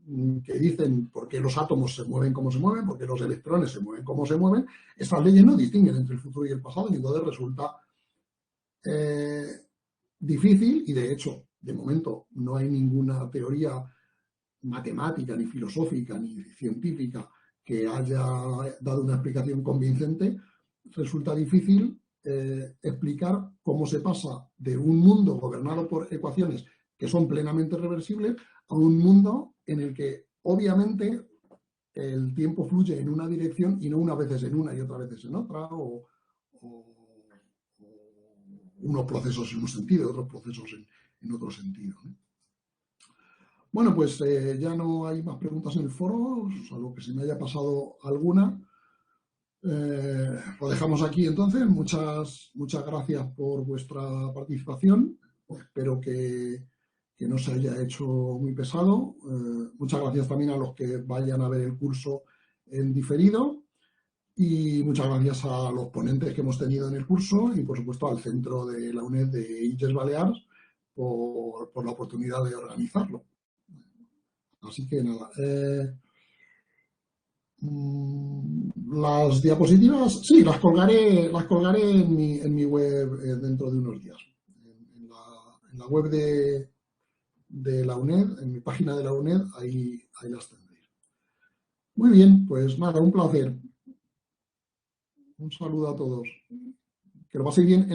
que dicen por qué los átomos se mueven como se mueven, por qué los electrones se mueven como se mueven, estas leyes no distinguen entre el futuro y el pasado y entonces resulta difícil y de hecho, de momento, no hay ninguna teoría matemática, ni filosófica, ni científica que haya dado una explicación convincente. Resulta difícil explicar cómo se pasa de un mundo gobernado por ecuaciones que son plenamente reversibles a un mundo en el que obviamente el tiempo fluye en una dirección y no unas veces en una y otras veces en otra o unos procesos en un sentido, otros procesos en otro sentido, ¿no? Bueno, pues ya no hay más preguntas en el foro, salvo que se me haya pasado alguna. Lo dejamos aquí entonces. Muchas gracias por vuestra participación. Espero que no se haya hecho muy pesado. Muchas gracias también a los que vayan a ver el curso en diferido. Y muchas gracias a los ponentes que hemos tenido en el curso y, por supuesto, al Centro de la UNED de Illes Balears por la oportunidad de organizarlo. Así que nada. Las diapositivas, sí, las colgaré en mi web dentro de unos días. En la web de la UNED, en mi página de la UNED, ahí las tendréis. Muy bien, pues nada, un placer. Un saludo a todos. Que lo paséis bien en